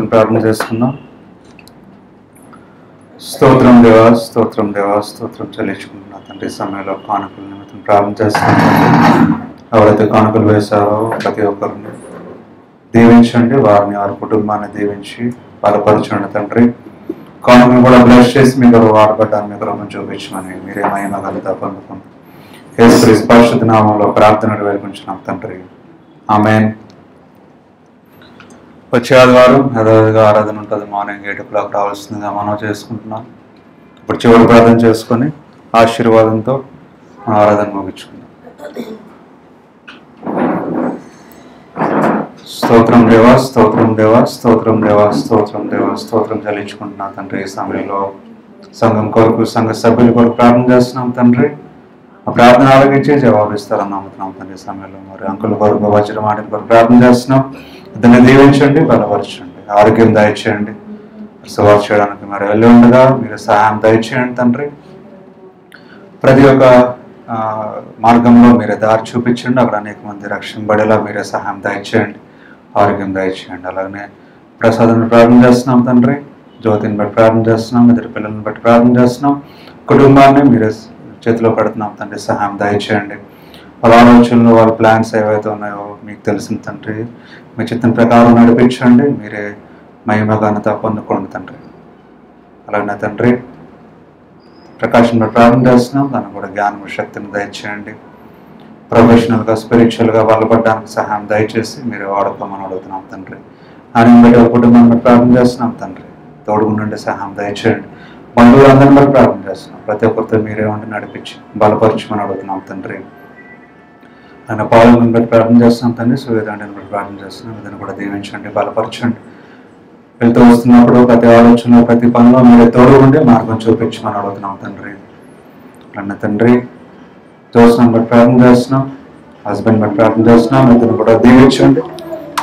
తలపెట్టుకుని ప్రార్థన చేసుకుందాం. స్తోత్రం దేవా, స్తోత్రం దేవా, స్తోత్రం చెల్లించుకుంటున్నా తండ్రి. సమయంలో కానుకల నిమిత్తం ప్రార్థన చేస్తున్నాం. ఎవరైతే కానుకలు వేశారో ప్రతి ఒక్కరిని దీవించండి, వారిని వారి కుటుంబాన్ని దీవించి బలపరచండి తండ్రి. కానుకలు కూడా బ్లెస్ చేసి మీకు వాడబడ్డాన్ని మీకు రమ్మని చూపించమని మీరే మహిమ ఘనత పొందుకుంది. యేసుక్రీస్తు పరిశుద్ధ నామంలో ప్రార్థనలు వేడుకుంటున్నాం తండ్రి. ఆమేన్. వచ్చే ఆదివారం యథావిధిగా ఆరాధన ఉంటుంది. మార్నింగ్ 8 o'clock రావాల్సిందిగా మనం చేసుకుంటున్నాం. ఇప్పుడు చివరి ప్రార్థన చేసుకొని ఆశీర్వాదంతో ఆరాధన ముగించుకుందాం. స్తోత్రం దేవా, స్తోత్రం దేవా, స్తోత్రం దేవా, స్తోత్రం దేవా, స్తోత్రం చెల్లించుకుంటున్నాం తండ్రి. ఈ సమయంలో సంఘం కొరకు, సంఘ సభ్యుల కొరకు ప్రార్థన చేస్తున్నాం తండ్రి. ఆ ప్రార్థన ఆలోచించి జవాబిస్తారని నమ్ముతున్నాం తండ్రి. సమయంలో మరి అంకుల కొరకు, వజ్ర మాటల కొరకు ప్రార్థన చేస్తున్నాం. దాన్ని దీవించండి, బలపరచండి, ఆరోగ్యం దయచేయండి. సువార్త చేయడానికి మరి వెళ్ళి ఉండగా మీరు సహాయం దయచేయండి తండ్రి. ప్రతి ఒక్క మార్గంలో మీరే దారి చూపించండి. అక్కడ అనేక మంది రక్షింపబడేలా మీరే సహాయం దయచేయండి, ఆరోగ్యం దయచేయండి. అలాగనే ప్రసాదాన్ని ప్రార్థన చేస్తున్నాం తండ్రి. జ్యోతిని బట్టి ప్రార్థన చేస్తున్నాం, ఇద్దరు పిల్లల్ని బట్టి ప్రార్థన చేస్తున్నాం. కుటుంబాన్ని మీరే చేతిలో పెడుతున్నాం తండ్రి. సహాయం దయచేయండి. వాళ్ళ ఆలోచనలు, వాళ్ళ ప్లాన్స్ ఏవైతే ఉన్నాయో మీకు తెలిసిన తండ్రి, మీ చిత్తం ప్రకారం నడిపించండి. మీరే మహిమ ఘనత పొందుకోండి తండ్రి. అలాగే తండ్రి ప్రకాశం ప్రార్థన చేస్తున్నాం. దాన్ని కూడా జ్ఞానం, శక్తిని దయచేయండి. ప్రొఫెషనల్గా, స్పిరిచువల్గా బలపడడానికి సహాయం దయచేసి మీరు వాడుకోమని అడుగుతున్నాం తండ్రి. ఆయన బట్టి కుటుంబాన్ని ప్రార్థన చేస్తున్నాం తండ్రి. తోడుగుండండి, సహాయం దయచేయండి. బంధువులందరినీ బట్టి ప్రార్థన చేస్తున్నాం. ప్రతి ఒక్కరితో మీరే ఉండి నడిపించి బలపరచమని అడుగుతున్నాం తండ్రి. ఆయన పాలనను బట్టి ప్రార్థన చేస్తున్నాం తండ్రి. సువేదాండిని బట్టి ప్రార్థన చేస్తున్నాం. ఇదని కూడా దీవించండి, బలపరచండి. వెళ్తూ వస్తున్నప్పుడు ప్రతి ఆలోచనలో, ప్రతి పనిలో మీరే తోడు ఉండి మార్గం చూపించమని అడుగుతున్నాం తండ్రి. అన్న తండ్రి దోషం బట్టి ప్రార్థన చేస్తున్నాం. హస్బెండ్ బట్టి ప్రార్థన చేస్తున్నాం. ఇతను కూడా దీవించండి,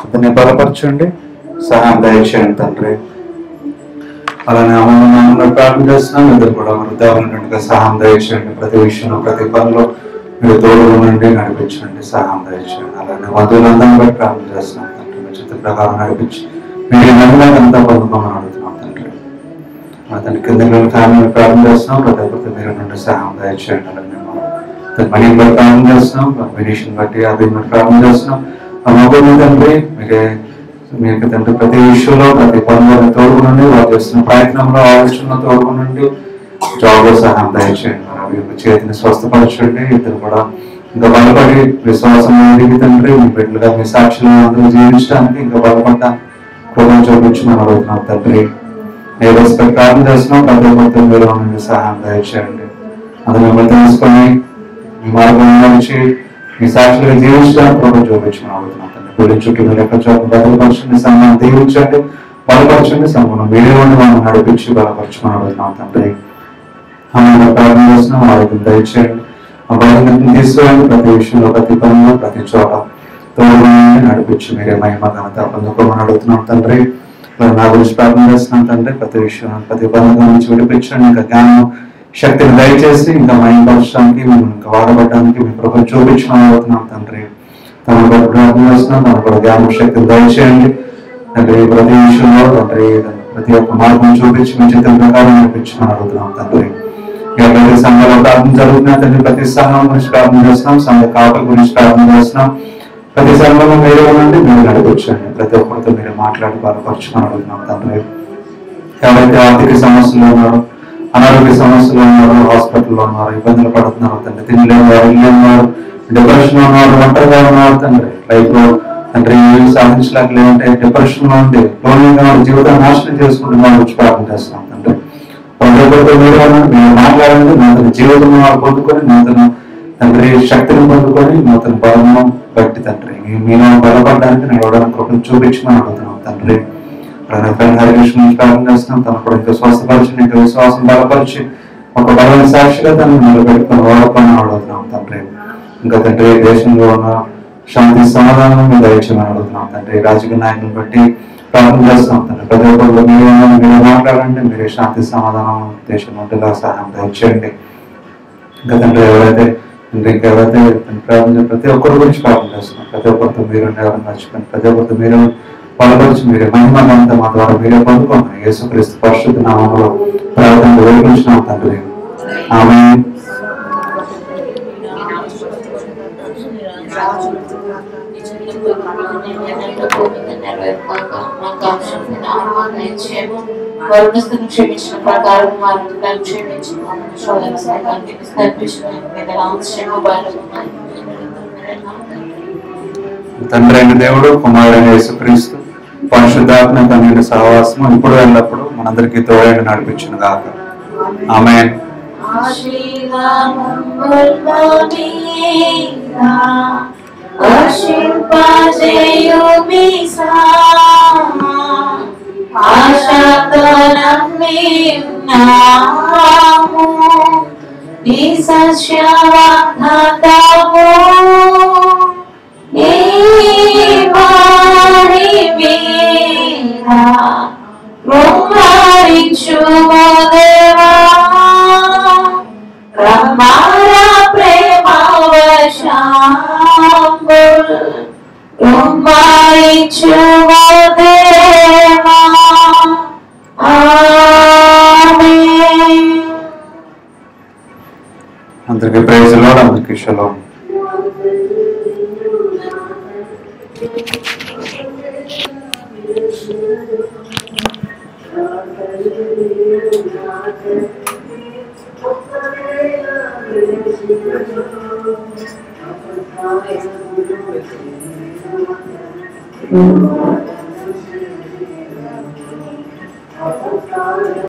ఇతన్ని బలపరచండి, సహాయం దయచేయండి తండ్రి. అలానే అమ్మమ్మ బట్టి ప్రార్థన చేస్తున్నాం. ఇతను కూడా వృద్ధావులుగా సహాయం దయచేయండి. ప్రతి విషయంలో, ప్రతి పనిలో మీరు తోడు ఉండండి, నడిపించండి, సహాయం దయచేయండి. అలానే వధువులందరినీ బట్టి ప్రార్థన చేస్తున్నాం తండ్రి. మీ చిత్త ప్రకారం నడిపించి మీరు నమ్మకంతా పొందుకోమని అడుగుతున్నాం తండ్రి. అతని కింద ఫ్యామిలీ ప్రార్థన చేస్తున్నాం. ప్రతి ఒక్కరితో మీరు నుండి సహాయం దయచేయండి. అలాగే మనీని బట్టి ప్రార్థన చేస్తున్నాం. మెడిషన్ బట్టి అభివృద్ధి ప్రార్థన చేస్తున్నాం. ఆ మొబైల్ తండ్రి మీకు తండ్రి ప్రతి విషయంలో, ప్రతి పనులు తోడుకునండి. వారు చేస్తున్న ప్రయత్నంలో, ఆలోచనలో తోడుకునండి. జాబ్లో సహాయం దయచేయండి. అవి చేతిని స్వస్థపరచండి. ఇద్దరు కూడా ఇంకా బలపడి విశ్వాసం ఎదిగి తండ్రి మీ బిడ్డలుగా, మీ సాక్షులు అందరూ జీవించడానికి ఇంకా బలపడ్డానికి కృపను చూపించమని అడుగుతున్నాం తండ్రి. ఏ రెస్పెక్ట్ ప్రార్థన చేస్తున్నాం. ప్రతి ఒక్కరితో మీరు నుండి సహాయం దయచేయండి. అది మిమ్మల్ని తెలుసుకొని మీ మార్గం నుంచి మీ సాక్షులుగా జీవించడానికి కృపను చూపించమని అడుగుతున్నాం తండ్రి. గుడి చుట్టూ లెక్క చోటు బలపరచండి, సమయాన్ని దీవించండి, బలపరచండి. సంపూర్ణ మీరే ఉండి మనం నడిపించి బలపరచమని అడుగుతున్నాం తండ్రి. అమ్మ ప్రార్థన చేస్తున్నాం. ఆరోగ్యం దయచేయండి, ఆ బలహీనతను తీసుకోండి. ప్రతి విషయంలో, ప్రతి పనిలో, ప్రతి చోట తోడు నడిపించి మీరే మహిమ ఘనత పొందుకోమని అడుగుతున్నాం తండ్రి. నా గురించి ప్రార్థన చేస్తున్నాం తండ్రి. ప్రతి విషయం, ప్రతి బంధం నుంచి విడిపించండి. ఇంకా జ్ఞానం, శక్తిని దయచేసి ఇంకా మహిమపరచడానికి, మేము ఇంకా వాడబడడానికి మీ కృపను చూపించమని అడుగుతున్నాం తండ్రి. తమ కొరకు ప్రార్థన చేస్తున్నాం. తమ కూడా జ్ఞానం, శక్తిని దయచేయండి తండ్రి. ప్రతి విషయంలో తండ్రి ప్రతి ఒక్క మార్గం చూపించి మీ చిత్తం ప్రకారం నడిపించమని అడుగుతున్నాం తండ్రి. ప్రతి సంఘంలో ప్రార్థన జరుగుతున్నా తండ్రి. ప్రతి సంఘం గురించి ప్రార్థన చేస్తున్నాం. సంఘ కాపుల గురించి ప్రార్థన చేస్తున్నాం. ప్రతి సంఘంలో మీరే ఉండండి, మీరు నడిపించండి. ప్రతి ఒక్కరితో మీరు మాట్లాడి బలపరచుమని అడుగుతున్నాం తండ్రి. ఎవరైతే ఆర్థిక సమస్యలు ఉన్నారో, అనారోగ్య సమస్యలు ఉన్నారో, హాస్పిటల్లో ఉన్నారు, ఇబ్బందులు పడుతున్నారు తండ్రి. తినలేని వారు, ఇల్లేని వారు, డిప్రెషన్ లో ఉన్నారు, ఒంటరిగా ఉన్నారు తండ్రి. లైఫ్ లో తండ్రి ఏమి సాధించలేకపోతే డిప్రెషన్ లో ఉండి లోన్గా జీవితాన్ని నాశనం చేసుకుంటున్నారు గురించి ప్రార్థన చేస్తున్నాం తండ్రి. మీరు మాట్లాడండి. నూతన జీవితం పొందుకొని, నూతన తండ్రి శక్తిని పొందుకొని, నూతన బలము బట్టి తండ్రి మీలో బలపడడానికి నడవడానికి కృపను చూపించమని అడుగుతున్నాం తండ్రి. హరికృష్ణ నుంచి ప్రార్థన చేస్తున్నాం. తన కూడా ఇంకా స్వస్థపరిచి, ఇంకా విశ్వాసం బలపరిచి ఒక బలమైన సాక్షిగా తనను నిలబెట్టుకుని వాడుకొని అడుగుతున్నాం తండ్రి. ఇంకా తండ్రి దేశంలో ఉన్న శాంతి సమాధానం మీద దయచేయమని అడుగుతున్నాం తండ్రి. రాజకీయ నాయకులను బట్టి ప్రార్థన చేస్తున్నాం తండ్రి. ప్రతి ఒక్కరు మీరు మాట్లాడండి. మీరే శాంతి సమాధానం దేశంలో ఉండేలా సహాయం దయచేయండి. ఇంకా తండ్రి ఎవరైతే ప్రార్థన ప్రతి ఒక్కరి గురించి ప్రార్థన చేస్తున్నాం. ప్రతి ఒక్కరితో మీరు ఎవరైనా మర్చిపోయింది, ప్రతి ఒక్కరితో మీరు బలపరిచి మీరే మహిమనంతా మా ద్వారా మీరే పొందుకోండి. యేసుక్రీస్తు పరిశుద్ధ నామములో ప్రార్థన వేడుకుంటున్నాం తండ్రి. ఆమేన్. వరుణస్థును క్షమించిన ప్రకారం వారిని క్షమించిన శోధన సాగానికి తండ్రి అయిన దేవుడు, కుమారుడైన యేసుక్రీస్తు, పరిశుద్ధాత్మ తండ్రి సహవాసము ఇప్పుడు ఎల్లప్పుడు మనందరికీ తోడైన నడిపించును గాక. ఆమేన్. అందరికీ ప్రైజ్ లార్డ్, అందరికీ షలోమ్. Mm-hmm.